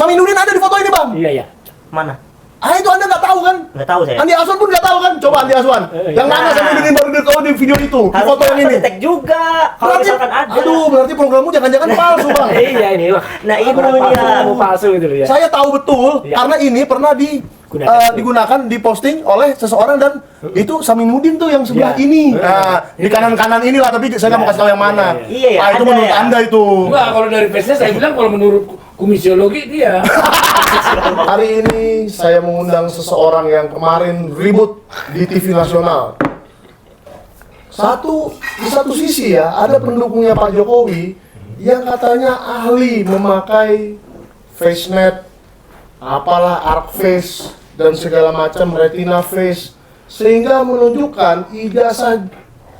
Saminudin ada di foto ini, Bang. Iya, iya. Mana? Itu Anda nggak tahu kan? Nggak tahu saya. Andi Aswan pun nggak tahu kan? Coba Andi Aswan. Yang mana Saminudin baru tahu di video itu, di foto yang ini. Tag juga. Kalau Berarti, misalkan ada. aduh, berarti programmu jangan-jangan palsu, Bang. Iya ini. Nah, itu Kamu palsu itu ya. Saya tahu betul Iya. karena ini pernah digunakan, diposting oleh seseorang dan itu Saminudin tuh yang sebelah Iya. ini. Nah, di kanan-kanan inilah tapi saya nggak mau kasih tahu yang mana. Iya, iya, Itu ada menurut ya. Anda itu. Enggak, kalau dari face-nya saya bilang kalau menurut komisiologi dia. Hari ini saya mengundang seseorang yang kemarin ribut di TV nasional. Di satu sisi ya, ada pendukungnya Pak Jokowi yang katanya ahli memakai FaceNet, apalah Arc Face dan segala macam Retina Face, sehingga menunjukkan ijazah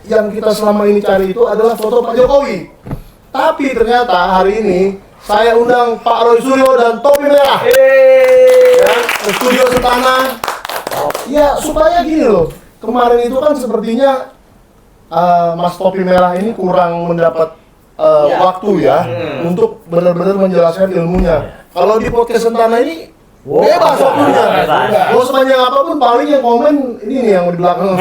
yang kita selama ini cari itu adalah foto Pak Jokowi. Tapi ternyata hari ini saya undang Pak Roy Suryo dan Topi Merah ya, ke studio Sentana. Ya supaya gini loh, kemarin itu kan sepertinya Mas Topi Merah ini kurang mendapat waktu ya untuk benar-benar menjelaskan ilmunya. Kalau di podcast Sentana ini bebas waktunya. Mau sepanjang apapun paling yang komen ini nih yang di belakang.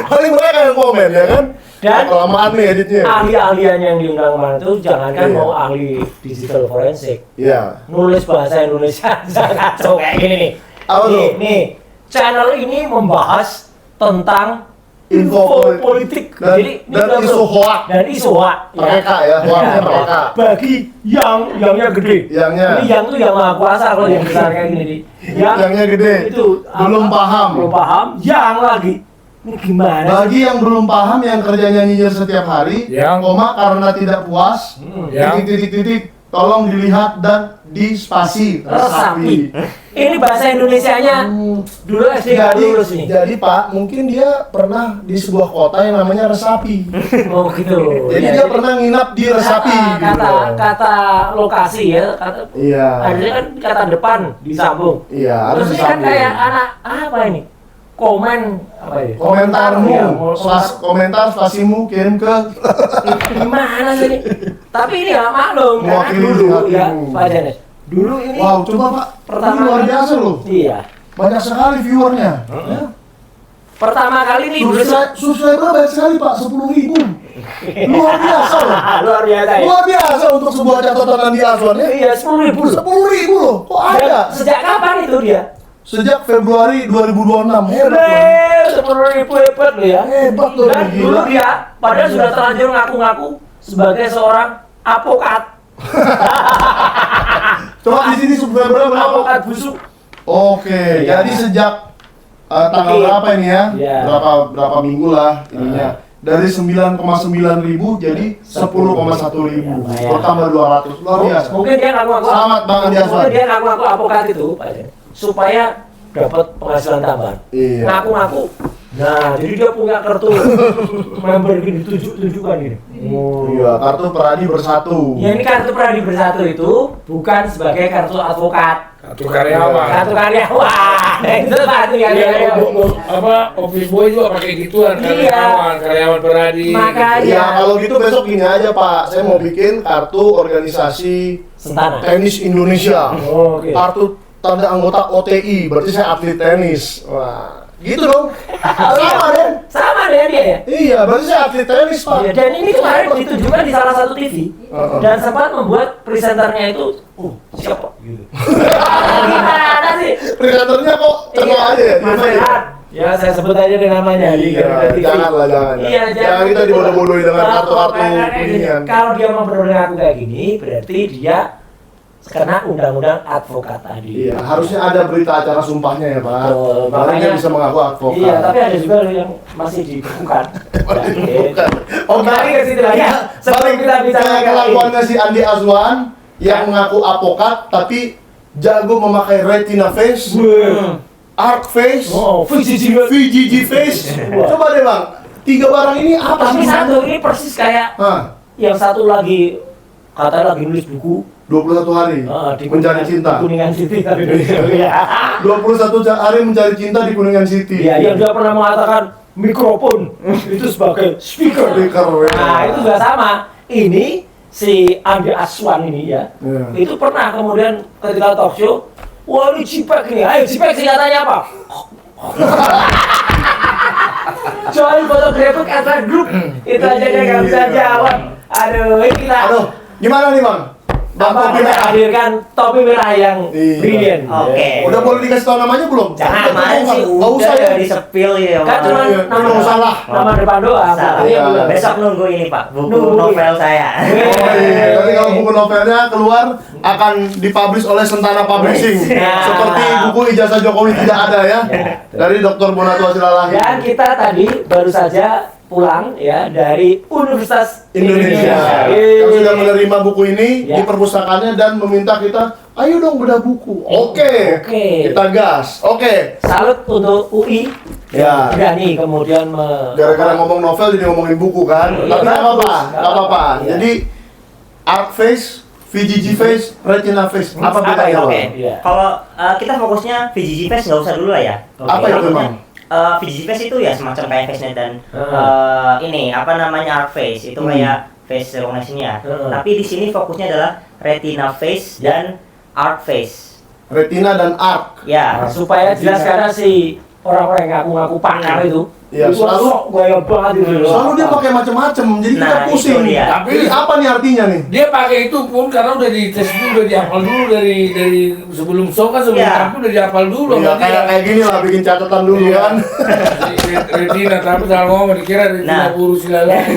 Paling mereka yang komen ya kan. Dan kelamaan nih editnya. ahli-ahlian yang diundang kemarin itu jangankan Iya. mau ahli digital forensik, Iya. nulis bahasa Indonesia kacau kayak gini nih. Apa tuh? Nih, channel ini membahas tentang Info politik dan ini isu belum. hoak. Dan isu hoak. Mereka ya, hoaknya mereka. Bagi yangnya gede. Yangnya. Ini yang tuh yang maha kuasa kalau yang besar kayak gini nih. Yangnya gede. Itu Belum paham. Belum paham. Yang lagi. Ini gimana? Bagi yang belum paham yang kerjanya nyinyir setiap hari, Yang- koma karena tidak puas, titik-titik, tolong dilihat dan di spasi Resapi. Ini bahasa Indonesianya dulu SD nggak lulus nih. Jadi Pak, mungkin dia pernah di sebuah kota yang namanya Resapi. Oh gitu. Jadi Ya, dia pernah nginap di Resapi. gitu. kata lokasi ya, kata Iya. harusnya kan kata depan disambung. Iya, harus Terus ini kan disambung. kayak anak apa ini? Komen apa ya? Komentarmu, Ya, komentar spasimu kirim ke gimana sih ini? Tapi ini ya maklum karena Mewakili dulu ya hatimu. Pak Janes. Dulu ini wow, coba Pak, Pertama ini luar kali- biasa loh. iya. Banyak sekali viewernya. Ya. Pertama kali nih dulu Subscriber banyak sekali Pak, 10.000. Luar biasa loh. luar biasa ya. Luar biasa untuk sebuah catatan Andi Aswan ya. Iya, 10.000 loh. 10.000 loh, kok ada? Dan sejak kapan itu dia? Sejak Februari 2026, hebat loh. 10.000 hebat loh ya. Hebat loh, Dan gila. dulu dia padahal sudah terlanjur ngaku-ngaku sebagai seorang advokat. Coba di sini subscriber berapa? Advokat busuk. Oke, Iya. jadi sejak tanggal Oke. berapa ini ya? Iya. Berapa minggu lah ininya. Dari 9,9 ribu jadi 10,1 ribu. Lumayan. Bertambah 200, luar biasa. Mungkin dia ngaku-ngaku. Selamat Bang Andi Aswan. Mungkin dia ngaku-ngaku advokat itu, Pak Jen, supaya dapat penghasilan tambahan. Iya. Ngaku-ngaku. Nah, jadi dia punya kartu member gini, tunjukkan gini. Oh. Iya, kartu Peradi Bersatu. Ya ini kartu Pradi Bersatu itu bukan sebagai kartu advokat, Kartu karyawan. kartu karyawan. Itu kartu Iya, karyawan. apa office boy juga pakai gituan Iya. karyawan peradi. Makanya. Ya kalau gitu besok gini aja Pak, saya mau bikin kartu organisasi Sentana. tenis Indonesia. Oh, oke. Kartu tanda anggota OTI, berarti saya atlet tenis. Wah, gitu dong. Sama dong. Sama dengan dia ya. Iya, berarti saya atlet tenis Pak. Iya, dan ini kemarin ditunjukkan di salah satu TV dan sempat membuat presenternya itu, siapa? Gitu. Gimana sih? Presenternya kok kenal aja ya? Mas Rehat. Ya, saya sebut aja dengan namanya di Iya, TV. janganlah, jangan. Iya, Jangan kita dibodoh-bodohin dengan kartu-kartu Kayak gini. kuningan. Kalau dia mau benar aku kayak gini, berarti dia kena undang-undang advokat tadi. Iya, harusnya ada berita acara sumpahnya ya Pak. Betul, Baru dia makanya- bisa mengaku advokat. Iya, tapi ada juga yang masih dibekukan. Bukan. Oh, balik ke situ lagi. Sebelum kita bicara kelakuannya si Andi Azwan yang mengaku advokat tapi jago memakai retina face, arc face, VGG face. Coba deh Bang, 3 barang ini apa Tapi sih? satu ini persis kayak Hah, yang satu lagi katanya lagi nulis buku 21 hari di mencari Kuningan- cinta. di Kuningan City kan Iya. 21 hari mencari cinta di Kuningan City. Iya, yang dia pernah mengatakan mikrofon itu sebagai speaker. Speaker, ya. Nah, itu juga sama. Ini si Andi Aswan ini ya, itu pernah kemudian ketika talk show, wah ini Cipek nih, ayo Cipek senjatanya apa? Soalnya fotografer kata grup, itu aja dia nggak bisa jawab. Aduh, ini kita. Aduh, gimana nih Bang? Apa kita hadirkan topi merah yang brilliant. Oke. Udah boleh dikasih tahu namanya belum? Jangan, kemarin sih Nggak usah ya. di sepil ya. Kan cuma Iya, nama nggak usah lah. nama depan doang. Salah. Iya, belum. Besok nunggu ini Pak, buku Nunggu. novel saya. Oh iya, nanti kalau buku novelnya keluar akan dipublish oleh Sentana Publishing. Nah. Seperti buku Ijazah Jokowi tidak ada ya. Dari Dr. Bonatua Silalahi. Dan kita tadi baru saja pulang ya dari Universitas Indonesia Yeay. yang sudah menerima buku ini Ya. di perpustakaannya dan meminta kita, ayo dong bedah buku. Oke. Oke. Kita gas. Oke. Salut untuk UI Ya. berani kemudian Gara-gara ngomong novel jadi ngomongin buku kan. Iya, Tapi nggak bagus. apa-apa, nggak apa-apa. Iya. Jadi art face, VGG face, retina face. Apa bedanya? Oke. Bang? Iya. Kalau kita fokusnya VGG Face nggak usah dulu lah ya. Apa itu Bang? VGG Face itu ya semacam kayak FaceNet dan ini apa namanya Art Face itu Hmm. kayak face recognition-nya. Hmm. Tapi di sini fokusnya adalah Retina Face dan Art Face. Retina dan art. Ya. Supaya jelas karena si orang-orang yang ngaku-ngaku pakar itu Iya, itu selalu- sok gaya banget itu loh. Selalu dia pakai macam-macam, jadi kita Nah, pusing. itu dia. Jadi apa nih artinya nih? Dia pakai itu pun karena udah dites dulu, udah dihafal dulu dari sebelum soka sebelum Iya. tampil udah dihafal dulu. Ya, sama dia. kayak gini lah, bikin catatan dulu Iya. kan. Retina tapi salah ngomong dikira retina Nah. buru silalahi.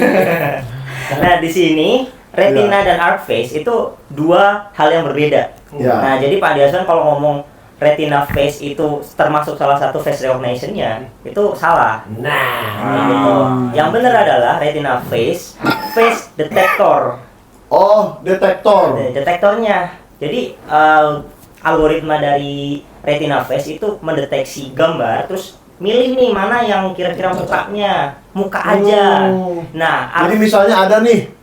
Nah, di sini Retina dan Art Face itu dua hal yang berbeda. Ya. Nah, jadi Pak Diason kalau ngomong Retina Face itu termasuk salah satu face recognition-nya, itu salah. Nah, Gitu. Yang benar adalah Retina Face detector. Oh, detektor. Detektornya. Jadi algoritma dari Retina Face itu mendeteksi gambar, terus milih nih mana yang kira-kira muka aja. Oh. Nah, Jadi misalnya ada nih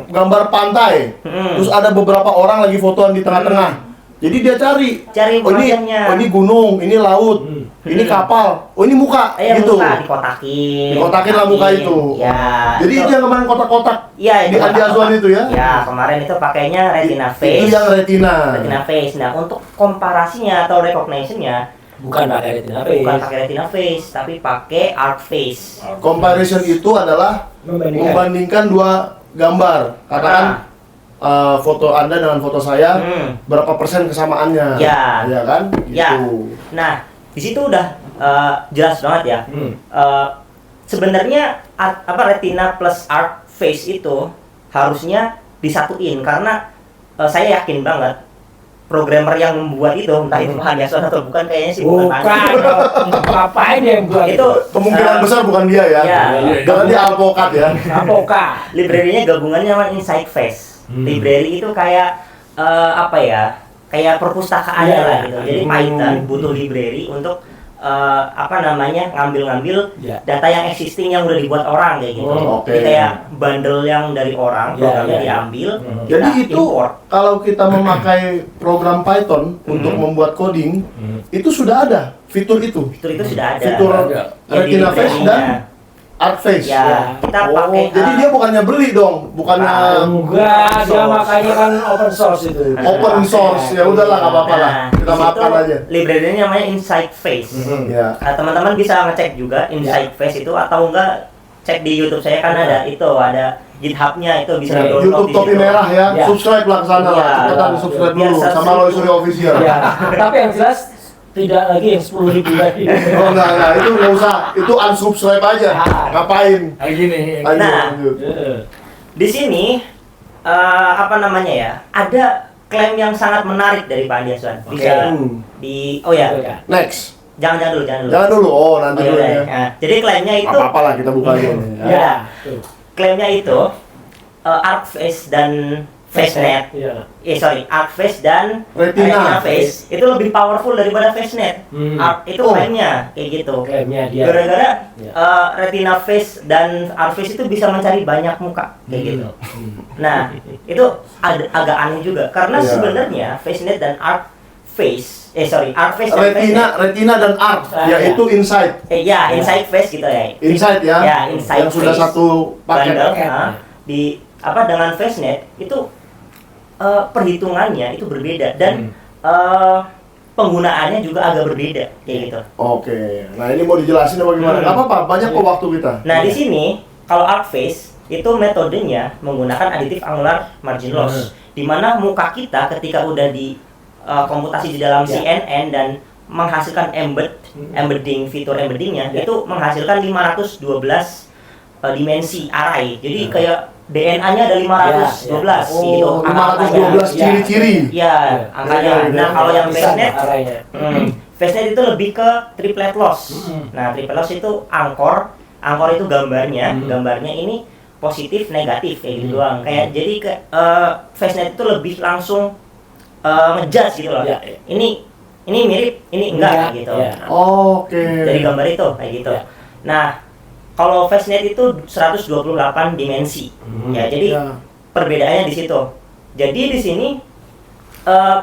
gambar pantai, Hmm. terus ada beberapa orang lagi fotoan di tengah-tengah. Jadi dia cari Cari oh ini, wajahnya. oh ini gunung, ini laut, ini kapal, oh ini muka, gitu. muka dikotakin. Dikotakin lah muka itu. Ya. Jadi itu yang kemarin kotak-kotak Iya, di Andi Azwan itu ya? Ya, kemarin itu pakainya Retina Itu Face. yang retina. Retina Face. Nah, untuk komparasinya atau recognition-nya bukan pakai retina face. bukan pakai Retina Face, tapi pakai Art Face. Comparison itu adalah membandingkan dua gambar. Katakan foto Anda dengan foto saya, berapa persen kesamaannya? Ya. Iya kan? Ya. Gitu. Nah, di situ udah jelas banget ya. Sebenarnya Retina plus Art Face itu harusnya disatuin karena saya yakin banget programmer yang membuat itu entah itu Pak Diason atau bukan, kayaknya sih bukan. Ngapain dia yang buat Itu itu? kemungkinan besar bukan dia ya. Ya. Karena dia alpokat ya. Apokah? Library-nya gabungannya sama Insight Face. Library itu kayak apa ya? Kayak perpustakaan Iya. lah gitu. Jadi Python butuh library untuk ngambil data yang existing yang udah dibuat orang kayak gitu. Oh, oke. Jadi kayak bundle yang dari orang, programnya diambil. Jadi kita itu import. kalau kita memakai program Python untuk membuat coding, itu sudah ada fitur itu. Fitur itu sudah ada. Fitur Ada. Yang di Retina Face library-nya. dan Art Face. Ya, kita Oh, pakai jadi dia bukannya beli dong, bukannya Enggak, dia makanya kan open source itu. open source. Ya udahlah, nggak apa-apa lah. Kita di situ maafkan aja. Library-nya namanya Insight Face. Ya. Nah, teman-teman bisa ngecek juga Insight Face itu atau enggak cek di YouTube saya kan ada GitHub-nya itu bisa download YouTube di topi situ. merah ya, Ya. subscribe lah ke sana lah. Ya. Cepetan subscribe Biar dulu sama subscribe Roy Suryo Official. Ya, tapi yang jelas tidak lagi yang 10.000 lagi. Oh enggak, itu nggak usah, itu unsubscribe aja. Ngapain? Kayak gini. Lanjut, Nah. lanjut. Di sini ada klaim yang sangat menarik dari Pak Andi Aswan. Bisa Hmm. oh ya, Next. jangan dulu. Jangan dulu. Oh, nanti dulu ya. Nah, jadi klaimnya itu Apa-apa lah kita buka aja. ya, klaimnya itu Art Face dan FaceNet. Iya. Art Face dan Retina Face itu lebih powerful daripada FaceNet. Itu Oh. klaimnya kayak gitu. Klaimnya dia. Gara-gara Ya. Retina Face dan Art Face itu bisa mencari banyak muka kayak gitu. Nah, itu agak aneh juga karena Ya. sebenarnya FaceNet dan Art Face dan Retina dan Art, yaitu Insight. Insight Face gitu ya. Insight ya. Ya, Insight yang sudah Face. satu paket. Bundle, paket. di dengan FaceNet itu perhitungannya itu berbeda dan penggunaannya juga agak berbeda kayak gitu. Oke, nah ini mau dijelasin apa gimana? Nggak apa-apa, banyak kok waktu kita. Nah di sini kalau ArcFace itu metodenya menggunakan additive angular margin loss, di mana muka kita ketika udah di komputasi di dalam CNN dan menghasilkan embedding fitur embeddingnya itu menghasilkan 512 dimensi array. Jadi kayak DNA-nya ada 512 gitu. Oh, 512 ciri-ciri. Ya, angkanya. Nah, kalau yang FaceNet, FaceNet itu lebih ke triplet loss. Nah, triplet loss itu angkor itu gambarnya, gambarnya ini positif negatif kayak gitu doang. Kayak jadi FaceNet itu lebih langsung ngejudge gitu loh. Ini mirip, ini enggak gitu. Oke. Dari gambar itu kayak gitu. Nah, kalau FaceNet itu 128 dimensi. Ya, jadi perbedaannya di situ. Jadi di sini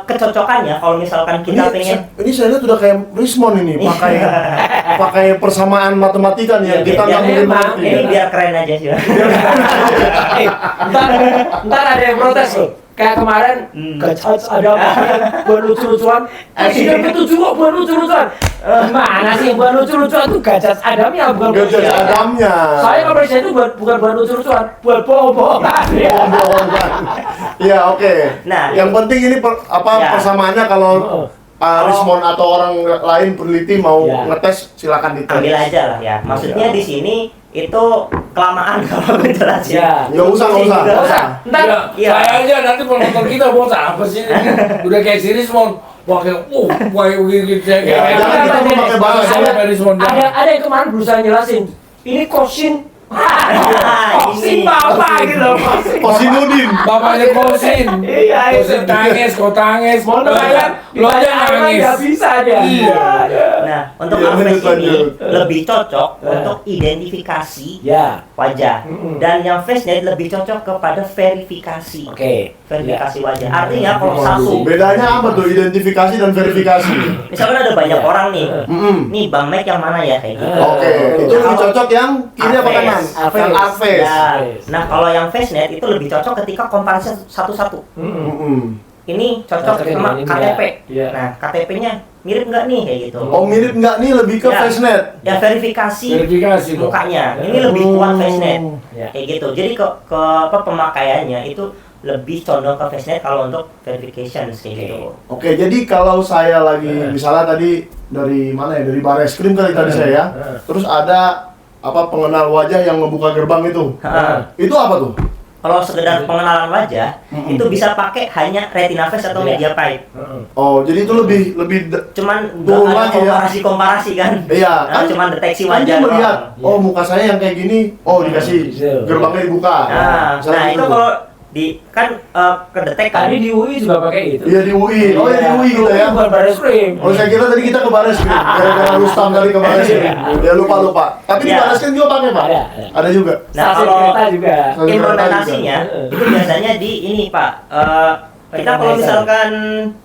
kecocokannya kalau misalkan kita pengen ini saya lihat udah kayak Rismon ini pakai persamaan matematika nih yang kita nggak mungkin mengerti. ini biar keren aja sih. Ntar ada yang protes loh. Kayak kemarin gajah ada apa buat lucu-lucuan. Presiden itu juga buat lucu-lucuan. Mana sih buat lucu-lucuan itu gajah Adamnya bukan Gajah Adamnya. Saya kalau presiden itu bukan buat lucu-lucuan, buat bohong-bohongan. Iya, oke. Nah, yang penting ini persamaannya kalau Rismon atau orang lain peneliti mau ngetes silakan dites. Ambil aja lah ya. Maksudnya di sini itu kelamaan kalau gue jelasin. Nggak usah. Ntar Saya aja nanti penonton kita buat apa sih? Udah kayak si Rismon. Wah kayak gitu. Jangan kita memakai bahasa ada yang kemarin berusaha jelasin. Ini kosin. Kosin apa gitu loh. Kosinudin. Bapaknya Kosin. Iya, Kosin tangis, kau tangis. Lo aja nangis. Nggak bisa dia. Nah, untuk ArcFace ini lebih cocok untuk identifikasi wajah. Dan yang FaceNet lebih cocok kepada verifikasi. Verifikasi wajah. Artinya kalau satu bedanya apa tuh identifikasi dan verifikasi? misalkan ada banyak orang nih. Nih Bang Mac yang mana ya kayak gitu. Oke, itu lebih cocok yang kiri apa kanan? Yang ArcFace. Ya. Nah, kalau yang FaceNet itu lebih cocok ketika komparasi satu-satu. Ini cocok sama KTP. Nah, KTP-nya mirip nggak nih kayak gitu. Oh, mirip nggak nih lebih ke FaceNet? Ya verifikasi mukanya. Ini lebih kuat FaceNet. Kayak gitu. Jadi ke pemakaiannya itu lebih condong ke FaceNet kalau untuk verification kayak gitu. Oke, jadi kalau saya lagi misalnya tadi dari mana ya? Dari Bareskrim kali tadi saya ya. Terus ada pengenal wajah yang membuka gerbang itu. Itu apa tuh? Kalau sekedar pengenalan wajah, itu bisa pakai hanya Retina Face atau MediaPipe. Oh, jadi itu lebih cuman nggak ada komparasi kan? Iya, kan cuman deteksi wajah. Dia melihat, oh muka saya yang kayak gini, oh dikasih gerbangnya dibuka. Nah itu kalau kedetek kan. Tadi di UI juga pakai itu. Iya di UI. Oh ya di UI gitu ya. Bukan Bareskrim. Oh saya kira tadi kita ke Bareskrim. Gara-gara Rustam tadi ke Bareskrim. Ya lupa. Tapi di Bareskrim juga pakai Pak. Ada juga. Nah kalau juga implementasinya itu biasanya di ini Pak. Kita kalau misalkan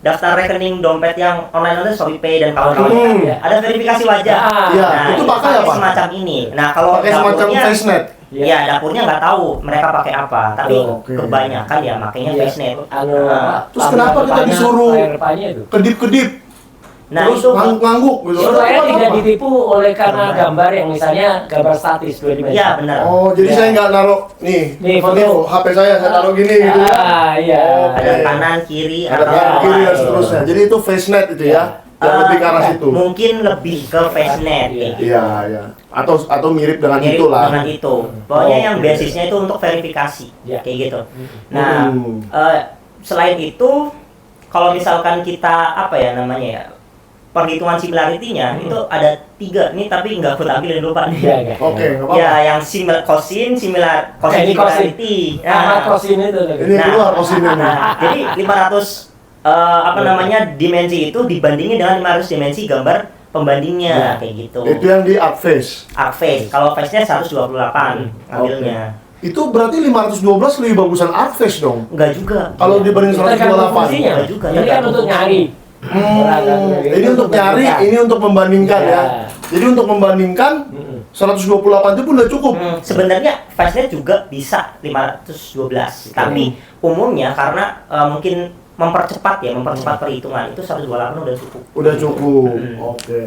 daftar rekening dompet yang online itu ShopeePay dan kawan-kawan ada verifikasi wajah. Nah itu pakai apa? Semacam ini. Nah kalau pakai semacam FaceNet. Ya dapurnya nggak tahu mereka pakai apa, tapi kebanyakan ya makanya FaceNet. Terus kenapa kita disuruh kedip-kedip? Nah, terus itu ngangguk gitu. Supaya tidak ditipu oleh karena gambar yang misalnya gambar statis 2 dimensi. Iya benar. Oh, jadi saya nggak naruh nih foto HP saya taruh gini gitu ya. Iya. Ada kanan kiri, ada kanan kiri dan seterusnya. Jadi itu FaceNet itu ya. Yang lebih ke arah situ. Mungkin lebih ke FaceNet. Iya. Atau mirip dengan itu lah. Dengan itu. Pokoknya yang basisnya itu untuk verifikasi. Kayak gitu. Nah, selain itu kalau misalkan kita perhitungan similarity-nya itu ada 3 nih, tapi nggak aku tampilin lupa nih. Oke, ya yang cosin similarity. Cosin itu. Ini keluar cosinnya. Jadi 500 dimensi itu dibandingin dengan 500 dimensi gambar pembandingnya kayak gitu. Itu yang di ArcFace. Kalau FaceNet 128 ambilnya. Itu berarti 512 lebih bagusan ArcFace dong? Enggak juga. Kalau dibanding 128. Enggak juga. Ini kan untuk nyari. Ini untuk nyari, ini untuk membandingkan ya. Jadi untuk membandingkan 128 itu pun udah cukup. Sebenarnya FaceNet juga bisa 512, tapi umumnya karena mungkin mempercepat perhitungan itu 128 udah cukup. Udah cukup. Oke.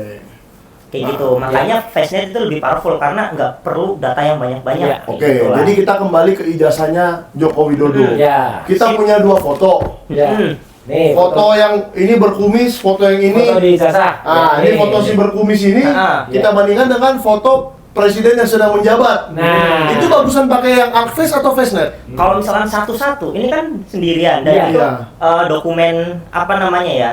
Kayak gitu. Makanya FaceNet itu lebih powerful karena nggak perlu data yang banyak-banyak. Oke, jadi kita kembali ke ijazahnya Joko Widodo. Ya. Kita punya 2 foto. Ya. Nih, Foto yang ini berkumis, foto yang ini. foto di ijazah. Ini foto si berkumis ini kita bandingkan dengan foto presiden yang sedang menjabat. Nah, Itu bagusan pakai yang ArcFace atau FaceNet? Kalau misalkan satu-satu, ini kan sendirian dan Iya. itu Iya. Dokumen apa namanya ya?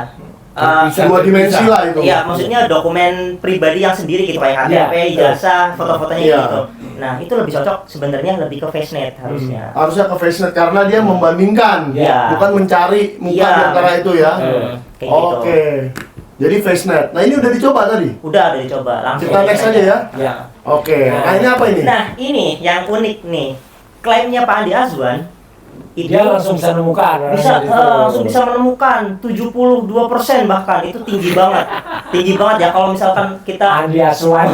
Bisa. 2 dimensi lah itu. Iya, maksudnya dokumen pribadi yang sendiri gitu kayak KTP, Iya. ijazah, foto-fotonya Iya. gitu. Nah, itu lebih cocok sebenarnya lebih ke FaceNet harusnya. Harusnya ke FaceNet karena dia membandingkan, Iya. bukan mencari muka Iya. di antara itu ya. Kayak gitu. Oke. Jadi FaceNet. Nah, ini udah dicoba tadi. Udah dicoba langsung. Kita next aja ya. ya. Oke. Nah, ini apa ini? Nah, ini yang unik nih. Klaimnya Pak Andi Azwan itu Dia langsung bisa menemukan. langsung bisa menemukan 72% bahkan itu tinggi banget. Tinggi banget ya kalau misalkan kita Andi Aswan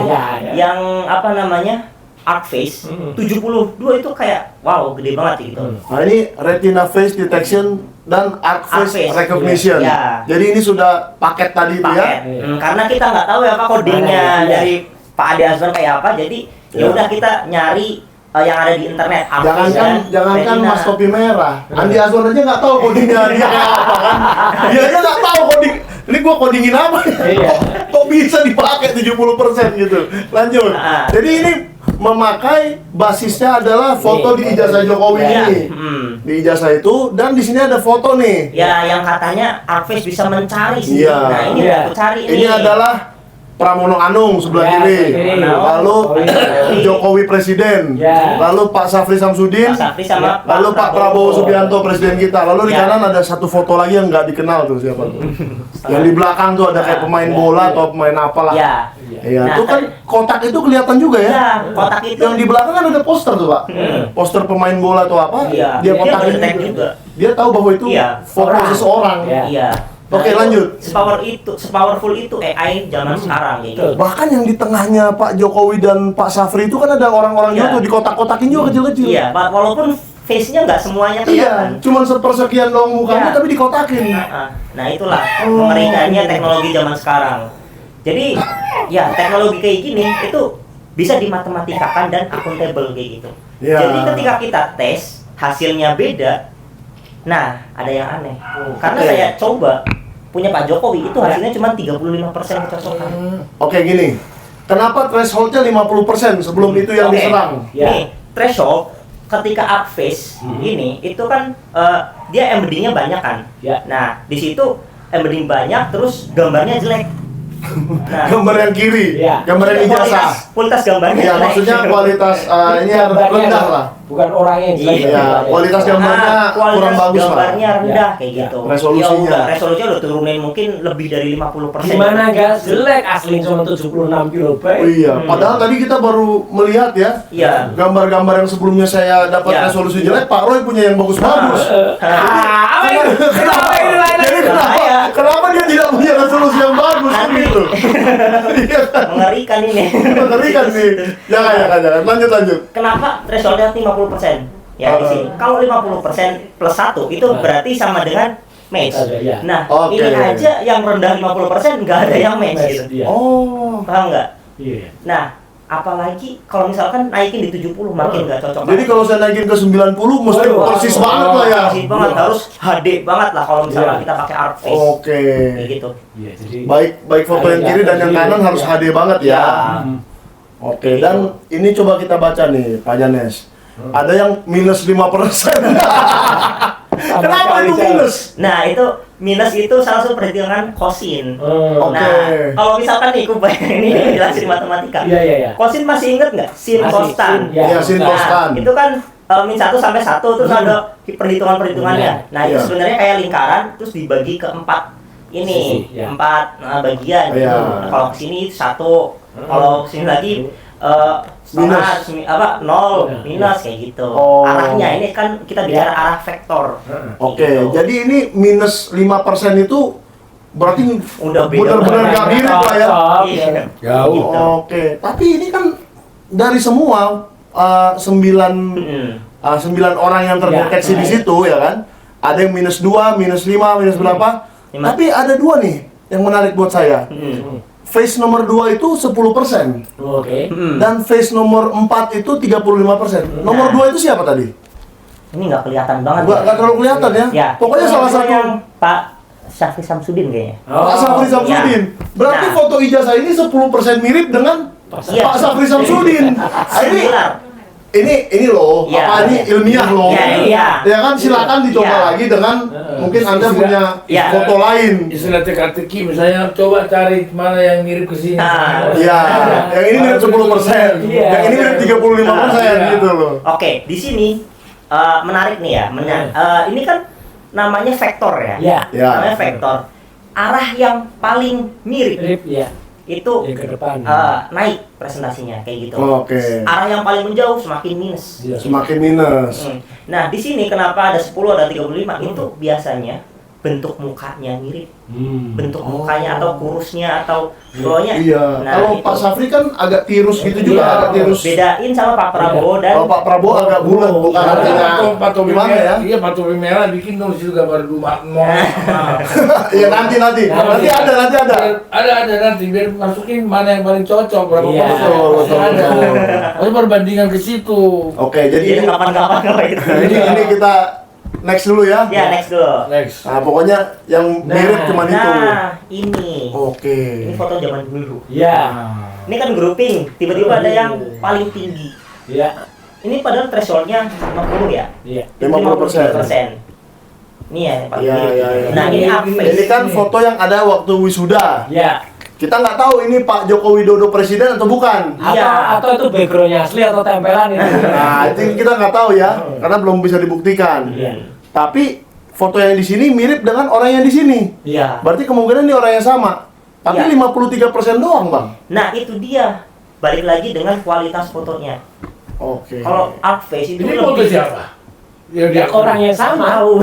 ya. yang apa namanya? ArcFace 72 itu kayak wow, gede banget gitu. Nah, ini retina face detection dan ArcFace ArcFace. recognition. Iya. Jadi ini sudah paket tadi itu ya. Paket. Karena kita nggak tahu ya apa codingnya Iya. dari Pak Adi Azwan kayak apa, jadi ya udah kita nyari yang ada di internet. ArcFace Jangankan dan Mas Retina. Topi Merah, Andi Azwan aja nggak tahu codingnya dia kayak apa kan? Dia aja nggak tahu coding. Ini gua codingin apa ya? Iya. Kok bisa dipakai 70% gitu? Lanjut. Jadi ini memakai basisnya adalah foto di ijazah Jokowi Ya. ini. Di ijazah itu dan di sini ada foto nih. Ya, yang katanya ArcFace bisa mencari sih. Iya. Nah, ini Iya. aku cari Ini adalah Pramono Anung sebelah Ya, kiri, kiri. lalu Jokowi Presiden, Ya. lalu Pak Safri Samsudin, Pak Safri sama lalu Pak Prabowo Subianto Presiden kita, lalu di Ya. kanan ada satu foto lagi yang nggak dikenal tuh siapa tuh. Yang di belakang tuh ada kayak pemain bola atau pemain apalah. Ya. Iya, Nah, itu kan kotak itu kelihatan juga ya. Ya, kotak itu. Yang di belakang kan ada poster tuh Pak, poster pemain bola atau apa? Iya. Dia Dia kotakin ngedetek juga. juga. Dia tahu bahwa itu Iya. foto Orang. seseorang. Iya. Iya. Oke, itu lanjut. sepowerful itu AI zaman sekarang kayak gitu. Bahkan yang di tengahnya Pak Jokowi dan Pak Safri itu kan ada orang-orang Iya. juga tuh di kotak-kotakin juga kecil-kecil. Iya, walaupun face-nya nggak semuanya kelihatan. Iya, cuman sepersekian doang mukanya Iya. tapi dikotakin. Nah, itulah mengerikannya teknologi zaman sekarang. Jadi, ya teknologi kayak gini itu bisa dimatematikkan dan akuntabel kayak gitu. Iya. Jadi ketika kita tes hasilnya beda, nah ada yang aneh. Karena Oke. saya coba punya Pak Jokowi itu hasilnya cuma 35% kecocokan. Oke, gini. Kenapa thresholdnya 50% sebelum itu yang Oke. diserang? Ya. Nih, threshold ketika ArcFace ini itu kan dia embeddingnya banyak kan. Ya. Nah, di situ embedding banyak terus gambarnya jelek. Nah, Gambar yang kiri, Iya. gambar yang ijazah. kualitas gambarnya Iya, jelek. maksudnya kualitas ini rendah lah. Bukan orangnya yang jelek. Iya, kualitas gambarnya kualitas kurang bagus lah. gambarnya rendah kayak Ya. gitu. Resolusinya. Ya udah, resolusinya udah turunin mungkin lebih dari 50%. Gimana guys? Jelek asli cuma 76 kilobyte. Oh iya, padahal tadi kita baru melihat ya. Iya. Gambar-gambar yang sebelumnya saya dapat Iya. resolusi jelek, Pak Roy punya yang bagus-bagus. Apa itu? Kenapa ini lain? Jadi kenapa dia tidak punya resolusi yang bagus kan Nanti. gitu? Iya kan? Mengerikan ini. Mengerikan nih. Jangan. Lanjut. Kenapa thresholdnya 50%? Ya di sini. Kalau 50% plus 1 itu berarti sama dengan match. Iya. Nah, Oke. ini aja yang rendah 50% nggak ada yang match gitu. Iya. Oh. Paham nggak? Iya. Nah, apalagi kalau misalkan naikin di 70 makin nggak cocok. Jadi kalau saya naikin ke 90 mesti Waduh. persis banget lah ya. Persis banget, harus HD banget lah kalau misalkan Iya. kita pakai ArcFace. Oke. Kayak gitu. Iya, jadi Baik foto yang kiri dan yang kanan harus HD banget ya. Ya. Oke, dan ini coba kita baca nih, Pak Janes. Ada yang minus 5%. Kenapa itu minus? Nah, itu minus itu salah satu perhitungan kosin. Oke. Nah, kalau misalkan nih, aku ini jelasin matematika. Iya. Kosin masih inget nggak? Sin Masih, kostan. sin, ya. Iya, sin Nah, kostan. itu kan min 1 sampai 1 terus ada perhitungannya. Nah, itu Iya. sebenarnya kayak lingkaran terus dibagi ke 4 ini, Sisi, ya. 4 bagian gitu. Iya. Nah, kalau kesini 1, kalau kesini lagi Minus. nol Iya. minus kayak gitu. Oh. Arahnya ini kan kita bicara arah vektor. Oke, Gitu. jadi ini minus 5% itu berarti Udah beda benar-benar banget. nggak mirip lah ya. Iya. Jauh. Gitu. Oke, tapi ini kan dari semua 9 orang yang terdeteksi di situ ya kan, ada yang -2, -5, minus berapa? Lima. Tapi ada 2 nih yang menarik buat saya. Phase nomor 2 itu 10%. Oke. Dan phase nomor 4 itu 35%. Nomor 2 itu siapa tadi? Ini nggak kelihatan banget. Nggak terlalu kelihatan ya? Ya. Pokoknya salah satu yang Pak Syafri Samsudin kayaknya. Pak Syafri Samsudin. Berarti Nah. foto ijazah ini 10% mirip dengan Iya. Pak Syafri Samsudin. Similar. Ini loh, Iya. apa ini ilmiah loh. Iya. Ya kan silakan dicoba Iya. lagi dengan mungkin Anda Istilah- punya Iya. foto lain. Istilah teka-teki misalnya coba cari mana yang mirip ke sini. Ah. Iya, yang ini mirip 10%, Iya. yang ini mirip 35% Iya. gitu loh. Oke, di sini menarik nih ya. Ini kan namanya vektor ya. Ya. Ya. Namanya vektor. Arah yang paling mirip Mirip ya. itu Yang ke depan. naik presentasinya kayak gitu. Oke. Arah yang paling menjauh semakin minus. Iya. Semakin minus. Nah, di sini kenapa ada 10 ada 35? Itu biasanya bentuk mukanya mirip. Bentuk mukanya atau kurusnya atau flownya. Iya. Nah, Kalau itu. Pak Syafri kan agak tirus gitu juga, Iya, agak tirus. bedain sama Pak Prabowo dan Kalau Pak Prabowo agak bulat, bukan artinya Pak topi gimana merah, ya? iya Pak topi merah bikin dong di situ gambar rumah. Iya nanti ada. Ada nanti biar masukin mana yang paling cocok berapa Iya. foto. Betul. Harus perbandingan ke situ. Oke, jadi jadi kapan-kapan kalau itu. ini kita next dulu ya. Ya, next dulu. Next. Nah, pokoknya yang mirip cuman itu. Nah, ini. Oke. Ini foto zaman dulu. Ya. Ini kan grouping, tiba-tiba ada yang paling tinggi. Ya. Ini padahal thresholdnya 50 ya. Iya. 50%. Ini ya, yang paling Iya, mirip. iya, iya. Nah, ini up face. Ini kan foto yang ada waktu wisuda. Ya. Kita nggak tahu ini Pak Joko Widodo presiden atau bukan. Iya. Atau itu backgroundnya asli atau tempelan itu. Nah, itu kita nggak tahu ya, karena belum bisa dibuktikan. Iya. Tapi foto yang di sini mirip dengan orang yang di sini. Iya. Berarti kemungkinan ini orang yang sama. Tapi Iya. 53% doang, Bang. Nah, itu dia. Balik lagi dengan kualitas fotonya. Oke. Kalau art face itu Ini foto siapa? Ya, Ya, orang yang sama. tahu.